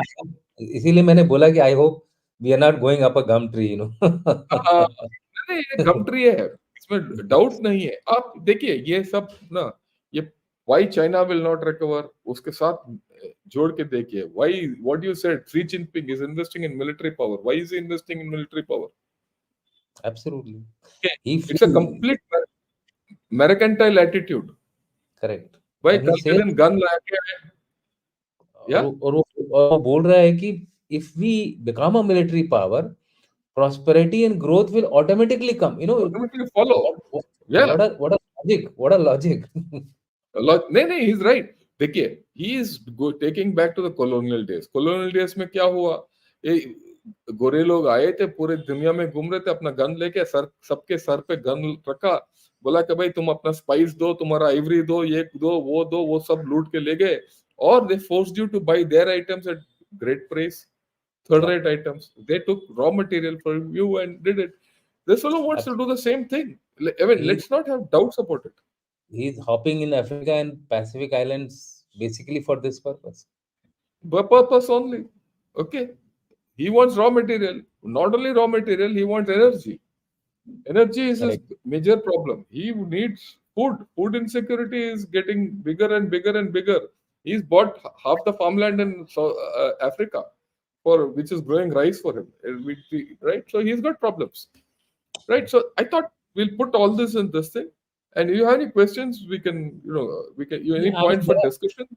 इसीलिए मैंने बोला कि I hope we are not going up a gum tree, हाँ, नहीं, ये गम ट्री है, इसमें डाउट नहीं है. आप देखिए ये सब ना, ये why China will not recover, उसके साथ जोड़ के देखिए. Why, what you said, Xi Jinping is investing in military power. Why is he investing in military power? Absolutely. Okay, He it's a feel complete mercantile attitude. correct. भाई And he कल के says, दिन gun लाके, या और वो बोल रहा है कि if we become a military power, prosperity and growth will automatically come. Automatically follow. What what या what a logic. What a logic. नहीं नहीं, ही इज राइट. देखिए, he is taking back to the colonial days. Colonial days में क्या हुआ? ये गोरे लोग आए थे, पूरे दुनिया में घूम रहे थे, अपना गन लेके, सर सबके सर पे गन रखा, बोला कि भाई तुम अपना स्पाइस दो, तुम्हारा आइवरी दो, ये दो, वो सब लूट के ले गए. और they forced you to buy their items at great price, third Yeah, rate items. They took raw material for you and did it. This fellow wants to do absolutely. the same thing. I mean, He's let's not have doubts about it. he's hopping in Africa and Pacific Islands basically for this purpose. But purpose only. Okay. He wants raw material. Not only raw material, he wants energy. Energy is his Correct. major problem. He needs food. Food insecurity is getting bigger and bigger and bigger. He's bought half the farmland in Africa, for which is growing rice for him. Right? So he's got problems. Right? So I thought we'll put all this in this thing. And if you have any questions, we can, you any Yeah, I mean, point for discussion?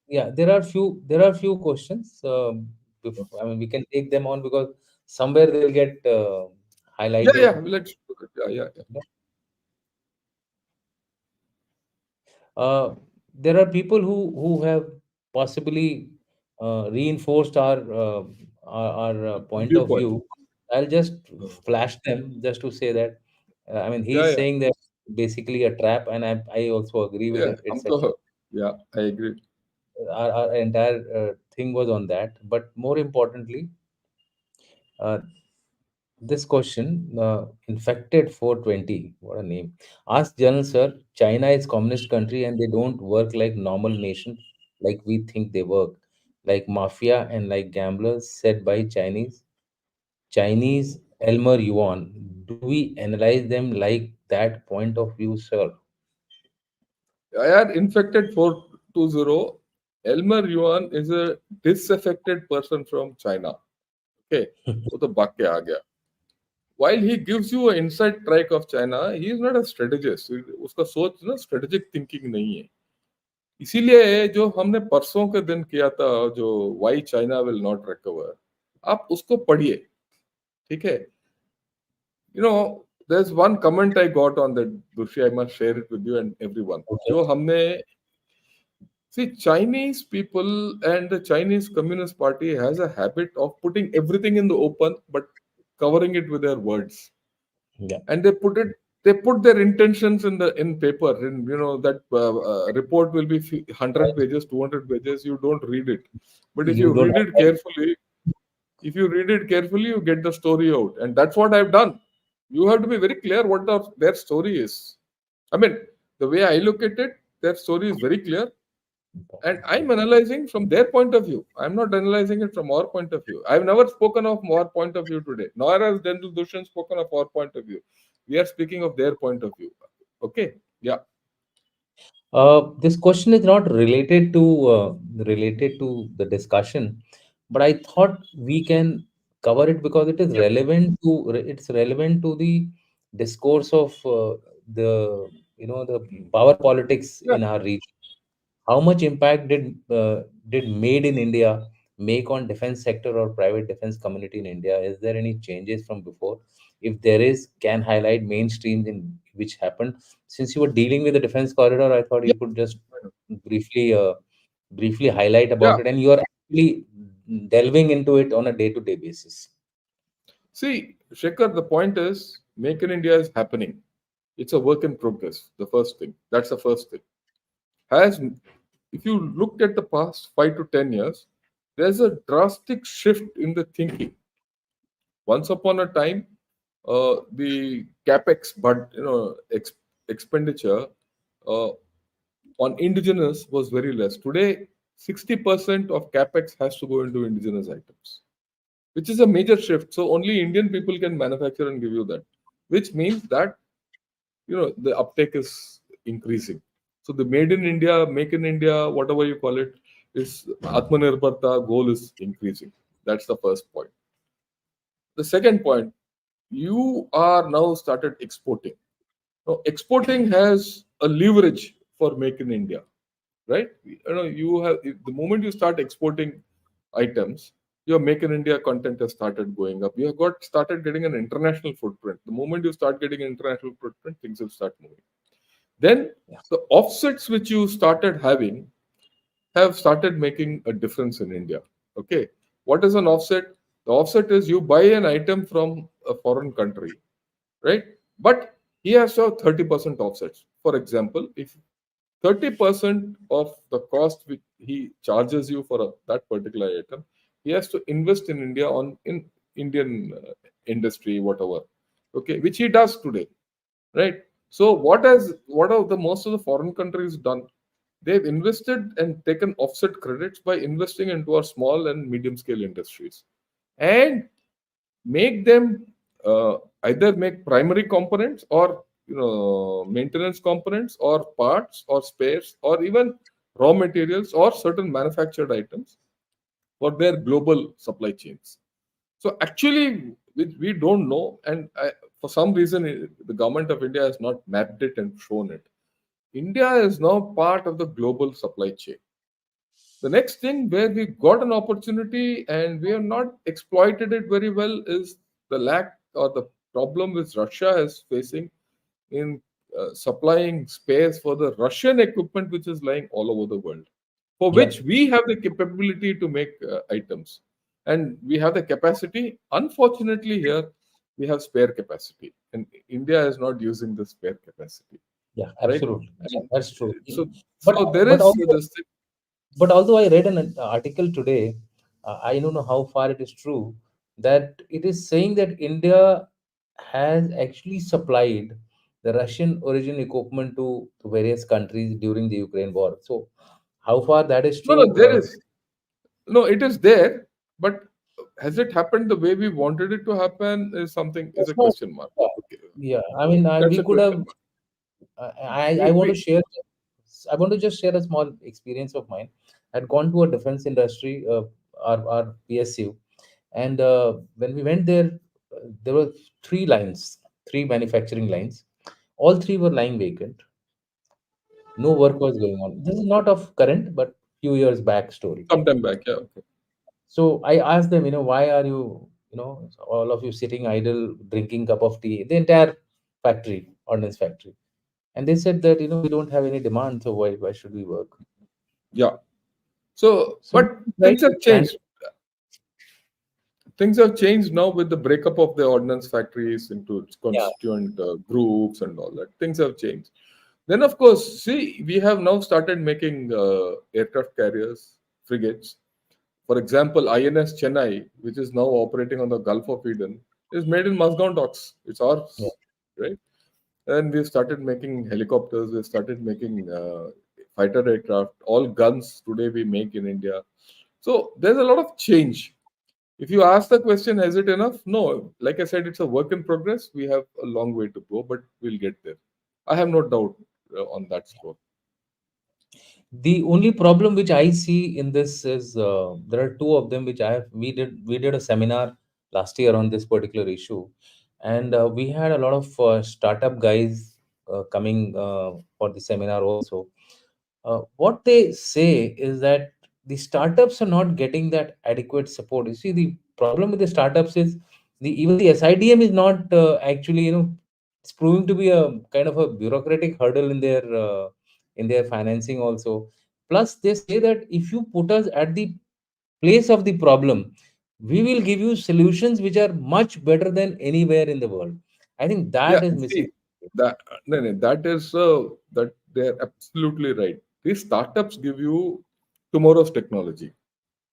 yeah, there are few questions. I mean, we can take them on because somewhere they'll get Yeah, highlighted. yeah. Let's do it. Yeah, yeah, yeah. Uh, there are people who have possibly reinforced our point of Viewpoint. view. I'll just flash them just to say that. I mean, Yeah, he's yeah. saying that basically a trap, and I also agree with Yeah, it. हम It's a तो, yeah, I agree. our entire thing was on that. But more importantly, uh, this question, infected 420, what a name. Ask General Sir, China is communist country and they don't work like normal nation like we think they work. Like mafia and like gamblers said by Chinese Elmer Yuan. Do we analyze them like that point of view, sir? I had infected 420. Elmer Yuan is a disaffected person from China. Okay, वो तो भाग के आ गया. While he gives you an inside track of China, he is not a strategist. उसका सोच ना strategic thinking नहीं है. इसीलिए जो हमने परसों के दिन किया था, जो Why China will not recover, आप उसको पढ़िए. ठीक है. There's one comment I got on that, Dushi. I must share it with you and everyone. Okay. जो हमने See, Chinese people and the Chinese Communist Party has a habit of putting everything in the open, but covering it with their words. Yeah. And they put their intentions in paper. And that report will be 100 pages, 200 pages. You don't read it, but if You you don't read have it time. carefully, you get the story out, and that's what I've done. You have to be very clear what their story is. I mean, the way I look at it, their story is very clear, and I'm analyzing from their point of view. I'm not analyzing it from our point of view. I've never spoken of our point of view today, nor has Dental Dushan spoken of our point of view. We are speaking of their point of view. Okay? Yeah. This question is not related to the discussion, but I thought we can cover it because it is Yep. relevant to the discourse of the the power politics Yeah. in our region. How much impact did Made in India make on defense sector or private defense community in India? Is there any changes from before? If there is, can highlight mainstreams in which happened. Since you were dealing with the defense corridor, I thought Yeah. you could just briefly briefly highlight Yeah. about it, and you are actually delving into it on a day-to-day basis. See, Shekhar, the point is, Make in India is happening. It's a work in progress. The first thing. That's the first thing. Has If you look at the past 5 to 10 years, there's a drastic shift in the thinking. Once upon a time, the capex, but expenditure uh, on indigenous was very less. Today, 60% of capex has to go into indigenous items, which is a major shift. So only Indian people can manufacture and give you that, which means that the uptake is increasing. So the made in India, make in India, whatever you call it, is Atmanirbharta goal is increasing. That's the first point. The second point, you are now started exporting. Now, exporting has a leverage for make in India, right? You have the moment you start exporting items, your make in India content has started going up. You have got started getting an international footprint. The moment you start getting an international footprint, things will start moving. Then Yeah. the offsets which you started having have started making a difference in India. Okay, what is an offset? The offset is you buy an item from a foreign country, right? But he has to have 30% offsets. For example, if 30% of the cost which he charges you for that particular item, he has to invest in India in Indian industry, whatever. Okay, which he does today, right? So what have the most of the foreign countries done? They've invested and taken offset credits by investing into our small and medium scale industries, and make them either make primary components or maintenance components or parts or spares or even raw materials or certain manufactured items for their global supply chains. So actually, we don't know, and for some reason, the government of India has not mapped it and shown it. India is now part of the global supply chain. The next thing where we got an opportunity and we have not exploited it very well is the lack or the problem which Russia is facing in supplying space for the Russian equipment which is lying all over the world, for Yep. which we have the capability to make items, and we have the capacity. Unfortunately, here we have spare capacity, and India is not using the spare capacity, Yeah. right? Absolutely. And That's true. so, But so there but is also this thing. But although I read an article today, I don't know how far it is true, that it is saying that India has actually supplied the Russian origin equipment to various countries during the Ukraine war. So, how far that is No, no, true? there is. No, it is there, but has it happened the way we wanted it to happen is something, is a That's not. question mark. Okay. Yeah, I mean, That's we a could question have. mark. I We, want to we share. I want to just share a small experience of mine. I'd gone to a defense industry, our PSU, and when we went there, there were three lines, three manufacturing lines. All three were lying vacant. No work was going on. This is not of current, but few years back story. sometime back, yeah. Okay. So I asked them, why are you, all of you sitting idle, drinking cup of tea, the entire factory, ordnance factory. And they said that, we don't have any demand, so why should we work? Yeah. So, So we but tried things to have plan. changed. Things have changed now with the breakup of the ordnance factories into its Yeah, constituent groups and all that. Things have changed. Then, of course, see, we have now started making aircraft carriers, frigates. For example, INS Chennai, which is now operating on the Gulf of Eden, is made in Mazgaon docks. It's yeah. ours, right? And we've started making helicopters. We've started making fighter aircraft. All guns today we make in India. So there's a lot of change. If you ask the question, is it enough? No. Like I said, it's a work in progress. We have a long way to go, but we'll get there. I have no doubt on that score. The only problem which I see in this is there are two of them which we did a seminar last year on this particular issue, and we had a lot of startup guys coming for the seminar also. What they say is that the startups are not getting that adequate support. You see, the problem with the startups is even the SIDM is not actually, it's proving to be a kind of a bureaucratic hurdle in their financing also. Plus, they say that if you put us at the place of the problem, we will give you solutions which are much better than anywhere in the world. I think Yeah, that is missing. see that no, no, that is that they're absolutely right. These startups give you tomorrow's technology.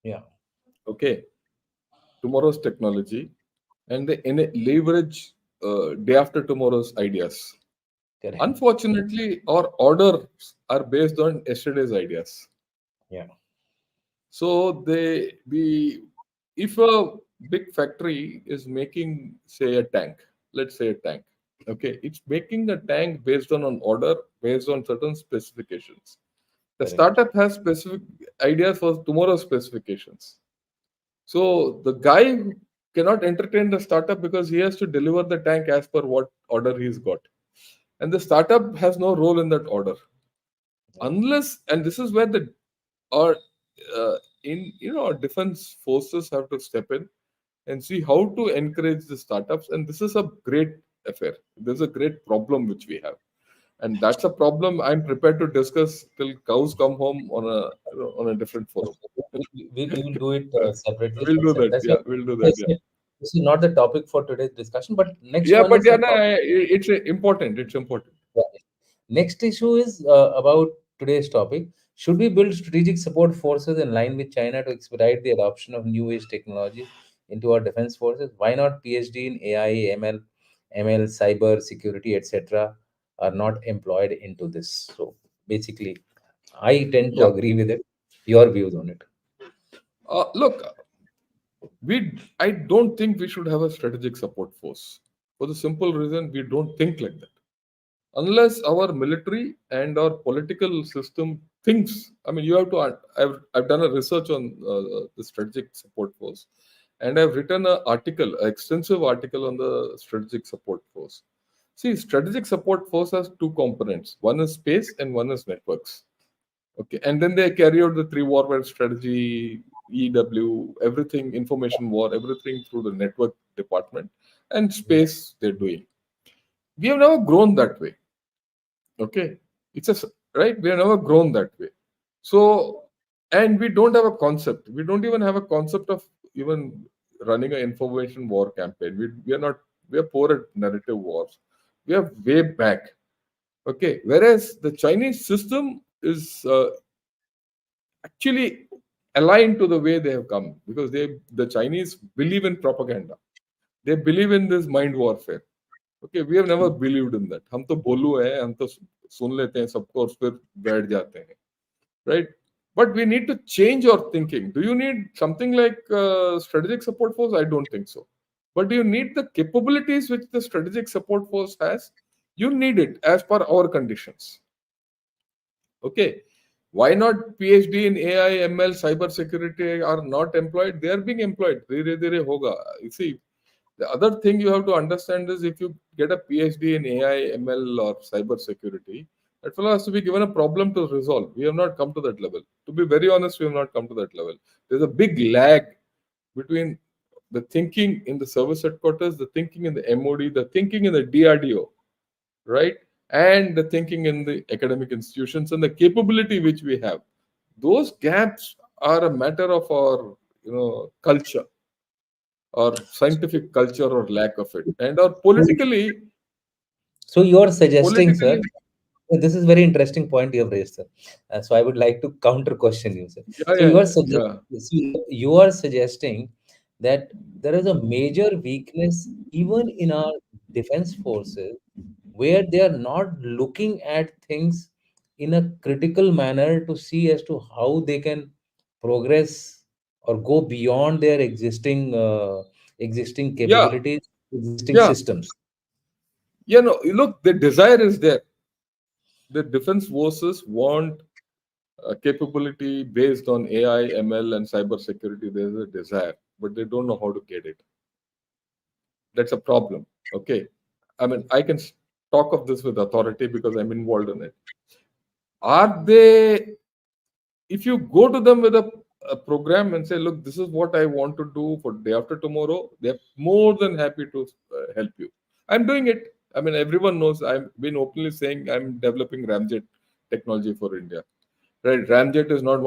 Yeah, Okay, tomorrow's technology, and they leverage day after tomorrow's ideas. correct. Unfortunately, our orders are based on yesterday's ideas. Yeah, So if a big factory is making, say, a tank, let's say a tank, okay, it's making a tank based on an order, based on certain specifications. The correct. startup has specific ideas for tomorrow's specifications. So the guy cannot entertain the startup because he has to deliver the tank as per what order he's got. And the startup has no role in that order. Yeah. Unless, and this is where the or uh, in our defense forces have to step in and see how to encourage the startups. And this is a great affair. There's a great problem which we have, and that's a problem I'm prepared to discuss till cows come home on a on a different forum. We will do it separately. We'll do that. That's why Yeah, we'll do I that. Yeah. said this is not the topic for today's discussion. But next Yeah, one but is yeah, a no, topic. it's important. It's important. Yeah. Next issue is about today's topic. Should we build strategic support forces in line with China to expedite the adoption of new age technologies into our defense forces? Why not PhD in AI, ML, cyber security, etc. are not employed into this? So basically, I tend to Yeah. agree with it. Your views on it? Look, I don't think we should have a strategic support force for the simple reason we don't think like that. Unless our military and our political system thinks, I mean, you have to. I've done a research on the strategic support force, and I've written an article, an extensive article on the strategic support force. See, strategic support force has two components. One is space and one is networks. Okay, and then they carry out the three warfare strategy, EW, everything, information war, everything through the network department, and Yeah. space they're doing. We have never grown that way. Okay, right. We have never grown that way. So, and we don't have a concept. We don't even have a concept of even running an information war campaign. We are not. We are poor at narrative wars. We are way back. Okay, whereas the Chinese system is actually aligned to the way they have come, because the Chinese believe in propaganda. They believe in this mind warfare. Okay, we have never believed in that. हम तो बोलू है, हम तो सुन लेते हैं सबको और फिर बैठ जाते हैं, right? But we need to change our thinking. Do you need something like strategic support force? I don't think so. But do you need the capabilities which the strategic support force has? You need it as per our conditions. Okay. Why not PhD in AI, ML, cyber security are not employed? They are being employed. Dheere dheere hoga. You see, the other thing you have to understand is if you get a PhD in AI, ML, or cyber security, that fellow has to be given a problem to resolve. We have not come to that level. To be very honest, we have not come to that level. There's a big lag between the thinking in the service headquarters, the thinking in the MOD, the thinking in the DRDO, right? And the thinking in the academic institutions and the capability which we have. Those gaps are a matter of our, culture, or scientific culture, or lack of it, and or So you're suggesting, sir, politically, this is very interesting point you have raised, sir. So I would like to counter question you, sir. yeah, So yeah, you are yeah, you are suggesting that there is a major weakness even in our defense forces, where they are not looking at things in a critical manner to see as to how they can progress or go beyond their existing yeah, capabilities, existing yeah, systems. look, the desire is there. The defense forces want capability based on AI, ML, and cyber security. There's a desire, but they don't know how to get it. That's a problem. Okay. I mean, I can talk of this with authority because I'm involved in it. Are they, if you go to them with a program and say, look, this is what I want to do for day after tomorrow, they're more than happy to help you. I'm doing it. I mean, everyone knows I've been openly saying I'm developing Ramjet technology for India. Right, Ramjet is not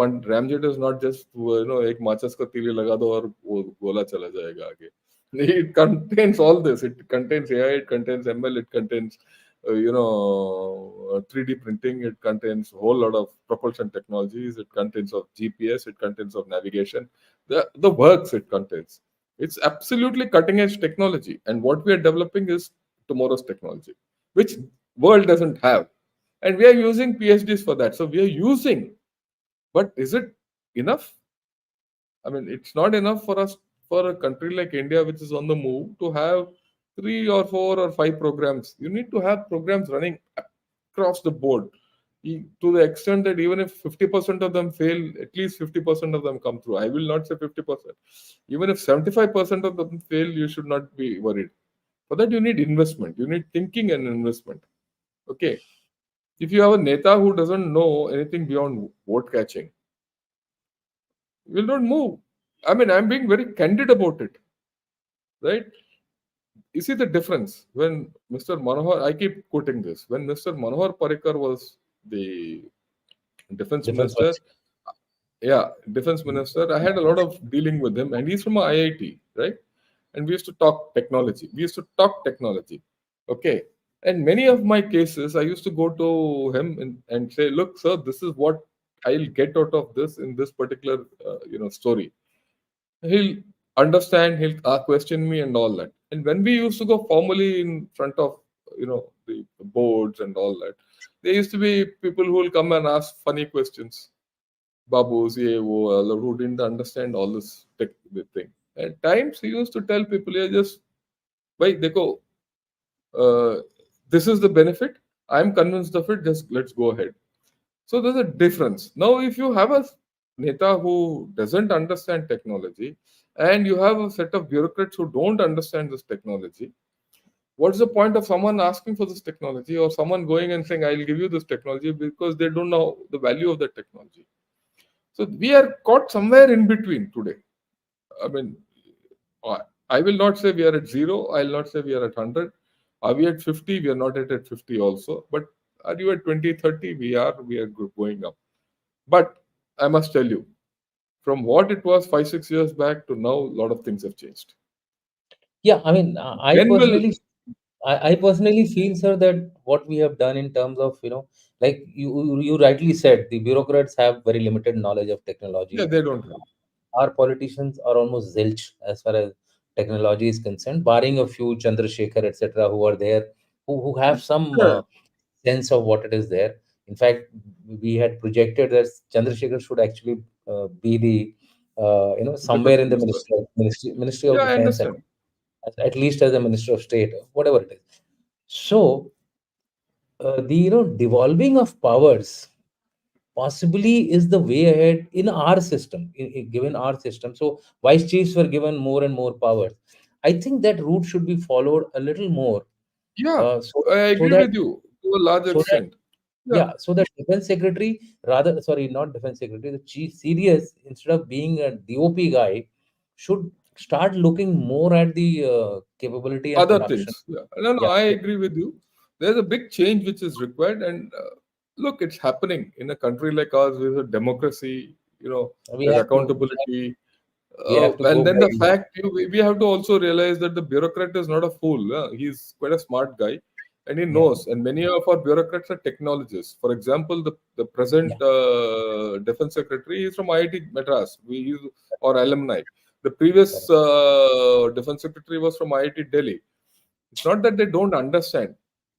just एक माचिस का तीली लगा दो और वो गोला चला जाएगा आगे. It contains all this. It contains AI. It contains ML. It contains 3D printing. It contains a whole lot of propulsion technologies. It contains of GPS. It contains of navigation. The works it contains. It's absolutely cutting edge technology, and what we are developing is tomorrow's technology, which world doesn't have, and we are using PhDs for that. So we are using, but is it enough? I mean, it's not enough for us, for a country like India, which is on the move, to have three or four or five programs. You need to have programs running across the board, to the extent that even if 50% of them fail, at least 50% of them come through. I will not say 50%. Even if 75% of them fail, you should not be worried. For that, you need investment. You need thinking and investment. Okay. If you have a neta who doesn't know anything beyond vote catching, will not move. I mean, I'm being very candid about it, right? You see the difference when Mr. Manohar, I keep quoting this, when Mr. Manohar Parikar was the defense Defense minister, ministry. yeah, defense minister, I had a lot of dealing with him, and he's from a IIT, right? And we used to talk technology. We used to talk technology, okay? And many of my cases, I used to go to him and say, look, sir, this is what I'll get out of this in this particular, story. He'll understand, he'll question me and all that. And when we used to go formally in front of the boards and all that, there used to be people who will come and ask funny questions, babus ye wo, who didn't understand all this the thing. At times he used to tell people, yeah, just wait, dekho, uh, this is the benefit, I'm convinced of it, just let's go ahead. So there's a difference. Now, if you have a Neta who doesn't understand technology, and you have a set of bureaucrats who don't understand this technology, what's the point of someone asking for this technology, or someone going and saying, I'll give you this technology, because they don't know the value of that technology? So we are caught somewhere in between today. I mean, I I will not say we are at zero. I'll not say we are at 100. Are we at 50? We are not at 50 also. But are you at 20, 30? We are going up. But I must tell you, from what it was 5, 6 years back to now, a lot of things have changed. Yeah, I mean, I When will, personally, I personally feel, sir, that what we have done in terms of, like you rightly said, the bureaucrats have very limited knowledge of Yeah, technology. they don't have. Our politicians are almost zilch as far as technology is concerned, barring a few Chandrasekhar, etc., who are there, who have some Yeah, sense of what it is there. In fact, we had projected that Chandrasekhar should actually be the, somewhere defense in the minister. Ministry of Yeah, I Defense, understand. at least as a Minister of State, whatever it is. So, the devolving of powers possibly is the way ahead in our system, given our system. So vice chiefs were given more and more powers. I think that route should be followed a little more, Yeah, so I so agree that with you to a large so that extent. Yeah, yeah, so that defense secretary, rather, sorry, not defense secretary, the chief CDS, instead of being a DOP guy, should start looking more at the capability and other production. things. Yeah, no, no, Yeah, I yeah. agree with you. There's a big change which is required, and look, it's happening in a country like ours with a democracy. we There's have to accountability. we have to And go then the by. fact we have to also realize that the bureaucrat is not a fool. He's quite a smart guy, and he Yeah, knows. And many of our bureaucrats are technologists. For example, the present yeah, defense secretary is from IIT Madras. We use or alumni. The previous correct. defense secretary was from IIT Delhi. It's not that they don't understand,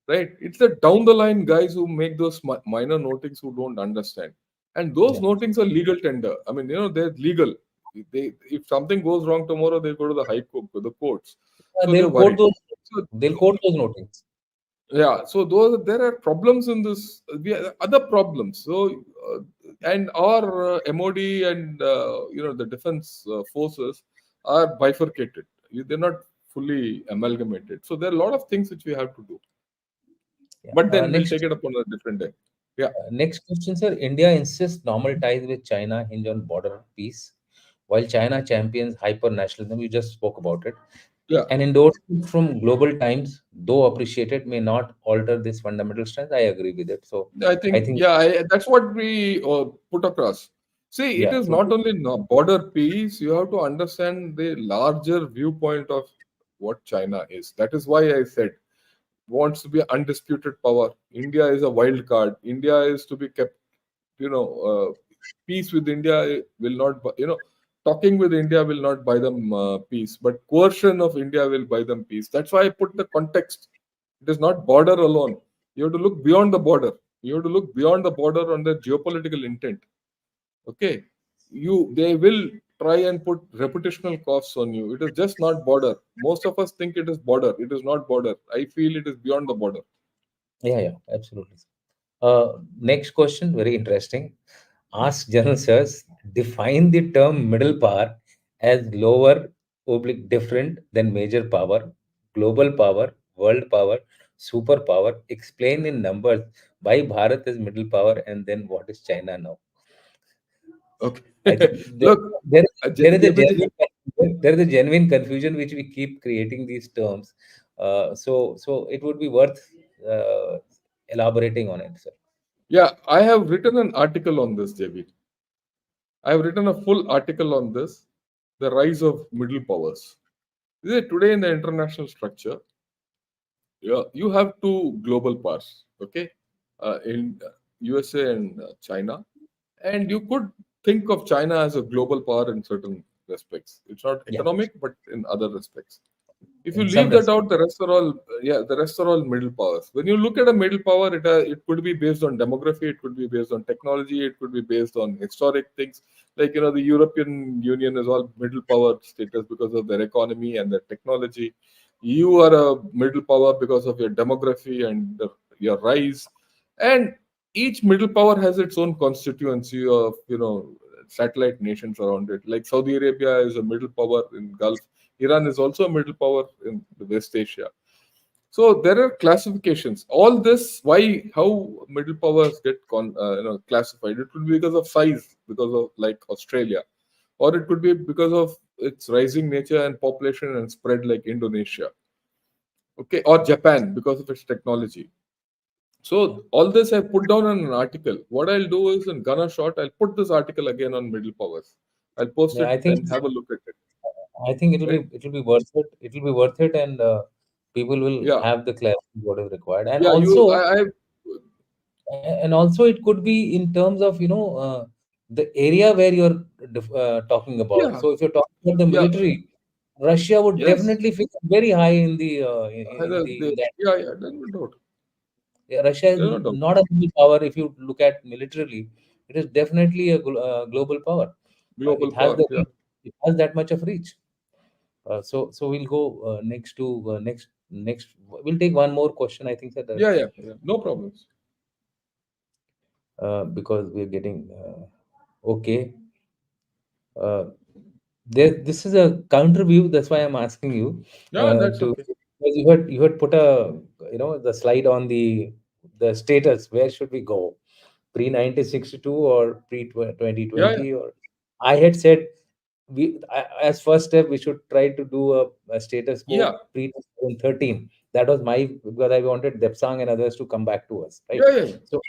right? It's the down the line guys who make those minor notings who don't understand. And those Yeah. notings are legal tender. I mean, they're legal. If something goes wrong tomorrow, they go to the high court, to the courts. So they're They'll quote worried. those. So They'll quote those notings. yeah, so those there are problems in this. We have other problems. So and our MOD and the defense forces are bifurcated. They're not fully amalgamated. So there are a lot of things which we have to do. Yeah. But then we'll take it up on a different day. Yeah, Next question, sir. India insists normal ties with China hinge on border peace, while China champions hyper nationalism. You just spoke about it. yeah. An endorsement from global times, though appreciated, may not alter this fundamental strength. I agree with it. So I I think think, yeah, that's what we put across. See, it yeah. is So not only border peace. You have to understand the larger viewpoint of what China is. That is why I said wants to be undisputed power. India is a wild card. India is to be kept, peace with India will not, talking with India will not buy them peace, but coercion of India will buy them peace. That's why I put the context. It is not border alone. You have to look beyond the border. You have to look beyond the border on the geopolitical intent. Okay, they will try and put reputational costs on you. It is just not border. Most of us think it is border. It is not border. I feel it is beyond the border. yeah, yeah, absolutely. Next question, very interesting. Ask General Sirs, define the term middle power as lower oblique different than major power, global power, world power, superpower. Explain in numbers why Bharat is middle power and then what is China now. Okay. I think Look, there, there is a JBG, genuine there is a genuine confusion which we keep creating these terms. So it would be worth uh, elaborating on it, sir. yeah, I have written an article on this, JB. I have written a full article on this, the rise of middle powers. Today in the international structure, you have two global powers, okay, in USA and China, and you could think of China as a global power in certain respects. It's not Yeah, economic, but in other respects. If you in some leave that respect. out, the rest are all the rest are all middle powers. When you look at a middle power, it could be based on demography, it could be based on technology, it could be based on historic things. Like the European Union is all middle power status because of their economy and their technology. You are a middle power because of your demography and your rise, and each middle power has its own constituency of satellite nations around it. Like Saudi Arabia is a middle power in Gulf. Iran is also a middle power in the West Asia. So there are classifications. All this, why, how middle powers get classified? It could be because of size, because of like Australia, or it could be because of its rising nature and population and spread like Indonesia. Okay, or Japan because of its technology. So all this I put down in an article. What I'll do is in Gunner Short, I'll put this article again on middle powers. I'll post Yeah, it and have a look at it. I think Right? it'll be worth it. It'll be worth it, and People will Yeah, have the clarity what is required, and yeah. You, also I it could be in terms of the area where you're talking about. yeah, So if you're talking about the yeah. military, Russia would Yes. definitely figure very high in the in that. Yeah, yeah. There's no doubt. Yeah, Russia is There's no doubt. not a global power. If you look at militarily, it is definitely a global power. Global It has power. the Yeah. reach, it has that much of reach. So we'll go next to next. We'll take one more question. I think that Yeah, yeah, yeah. No problems. because we're getting okay. Uh, this is a counter view. That's why I'm asking you Yeah, that's to, okay. because you had put a the slide on the status. Where should we go? Pre 1962 or pre Yeah, yeah, 2020? Or I had said as first step we should try to do a status yeah, quo pre 2013. That was my, because I wanted Depsang and others to come back to us, right? yeah, yeah, yeah. So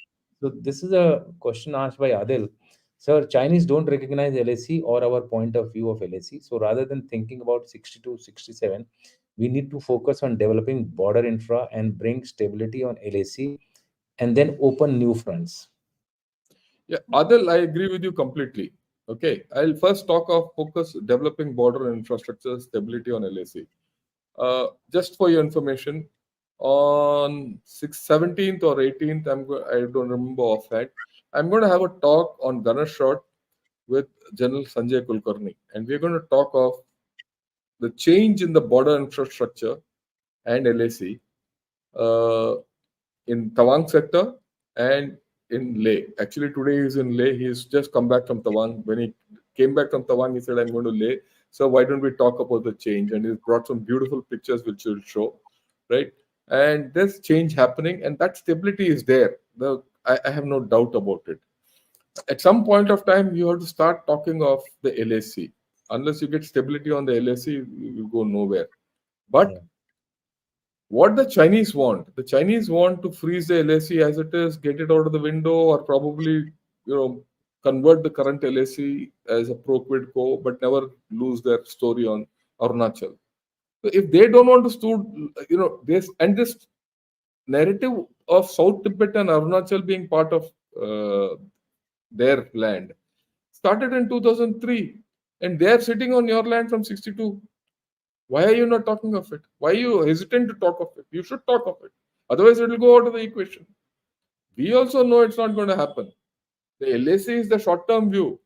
this is a question asked by Adil. Sir, Chinese don't recognize LAC or our point of view of LAC. So rather than thinking about 62, 67, we need to focus on developing border infra and bring stability on LAC and then open new fronts. Yeah, Adil, I agree with you completely. Okay, I'll first talk of focus developing border infrastructure stability on LAC. Just for your information, on 17th or 18th, I don't remember offhand, I'm going to have a talk on Ganeshot with General Sanjay Kulkarni, and we're going to talk of the change in the border infrastructure and LAC uh, in Tawang sector and in Leh. Actually, today he's in Leh. He's just come back from Tawang. When he came back from Tawang, he said, I'm going to Leh. So why don't we talk about the change? And he's brought some beautiful pictures which will show, right? And there's change happening, and that stability is there. I have no doubt about it. At some point of time, you have to start talking of the LAC. Unless you get stability on the LAC, you go nowhere. But Yeah. what the Chinese want to freeze the LAC as it is, get it out of the window, or probably convert the current LAC as a pro quid quo, but never lose their story on Arunachal. So if they don't want to this narrative of South Tibet and Arunachal being part of their land started in 2003, and they are sitting on your land from 62. Why are you not talking of it? Why are you hesitant to talk of it? You should talk of it. Otherwise, it will go out of the equation. We also know it's not going to happen. The LAC is the short-term view,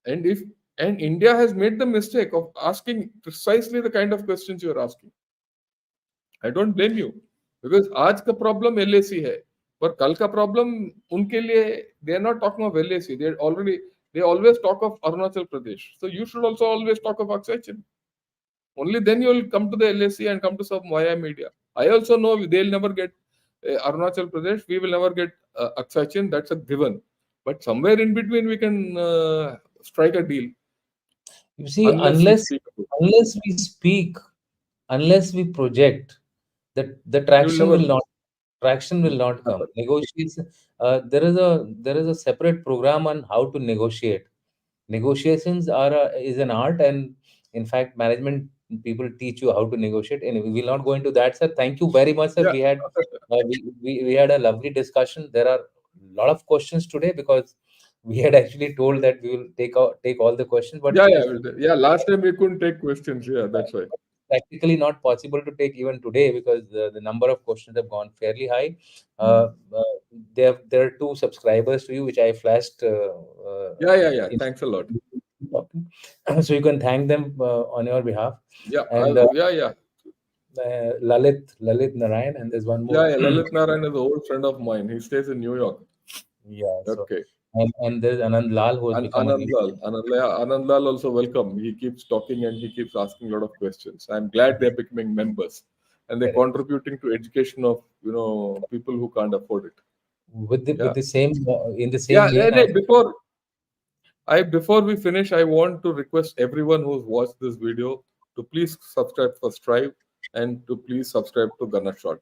and if and India has made the mistake of asking precisely the kind of questions you are asking. I don't blame you because आज का problem LAC है, पर कल का problem उनके लिए they are not talking of LAC. They always talk of Arunachal Pradesh. So you should also always talk of Akshay Chin. Only then you will come to the LAC and come to some via media. I also know they'll never get Arunachal Pradesh. We will never get Akshay Chin. That's a given. But somewhere in between, we can strike a deal You see, unless we speak about it. unless we speak, unless we project, the We will traction never will not come. happen. Negotiation. There is a separate program on how to negotiate. Negotiations is an art, and in fact, management people teach you how to negotiate. Anyway, we'll not go into that, sir. Thank you very much, sir. Yeah. We had a lovely discussion. There are a lot of questions today because we had actually told that we will take all the questions, but Yeah, it yeah, is yeah. Last time we couldn't take questions. Yeah, that's why. practically not possible to take even today because the number of questions have gone fairly high. Hmm. Uh, uh, there are two subscribers to you which I flashed Yeah, yeah, yeah. in Thanks a lot. talking, so you can thank them on your behalf. Yeah, And yeah, yeah. Lalit Narayan, and there's one Yeah, more. yeah. Lalit Narayan is an old friend of mine. He stays in New York. Yeah, so Okay. and there's Anand Lal who has And become a new. Anand Lal also welcome. He keeps talking and he keeps asking a lot of questions. I'm glad they're becoming members and they're Correct. contributing to education of people who can't afford it. With Yeah, the same in the yeah. same vein, I Before we finish, I want to request everyone who's watched this video to please subscribe for Strive and to please subscribe to Ganashot.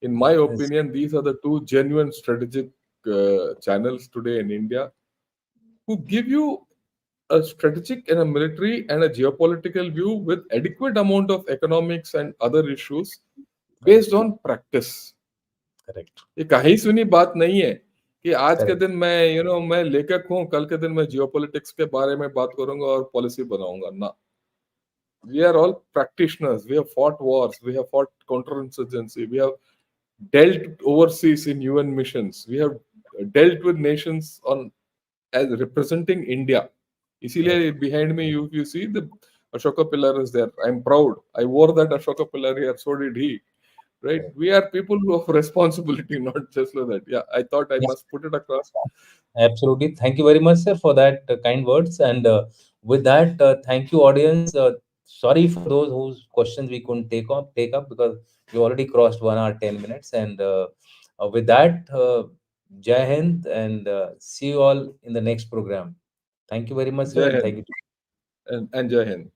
In my yes, opinion, these are the two genuine strategic channels today in India who give you a strategic and a military and a geopolitical view with adequate amount of economics and other issues based on practice. correct, ये कहीं सुनी बात नहीं है कि आज के correct. दिन मैं मैं लेखक हूँ, कल के दिन मैं जियोपॉलिटिक्स के बारे में बात करूंगा और पॉलिसी बनाऊंगा ना। We are all practitioners. We have fought wars. We have fought counterinsurgency. We have dealt overseas in UN missions. We have dealt with nations on as representing India. Correct, इसीलिए behind me, you see the Ashoka pillar is there. I'm proud. I wore that Ashoka pillar here. So did he. Right? correct. We are people of responsibility, not just like that. Yeah, I thought I Yeah, must put it across. absolutely. Thank you very much, sir, for that kind words. And with that, thank you, audience. Sorry for those whose questions we couldn't take up because we already crossed 1 hour 10 minutes. And with that, Jai Hind, and see you all in the next program. Thank you very much, sir, Jai and Hind thank you. and Jai Hind.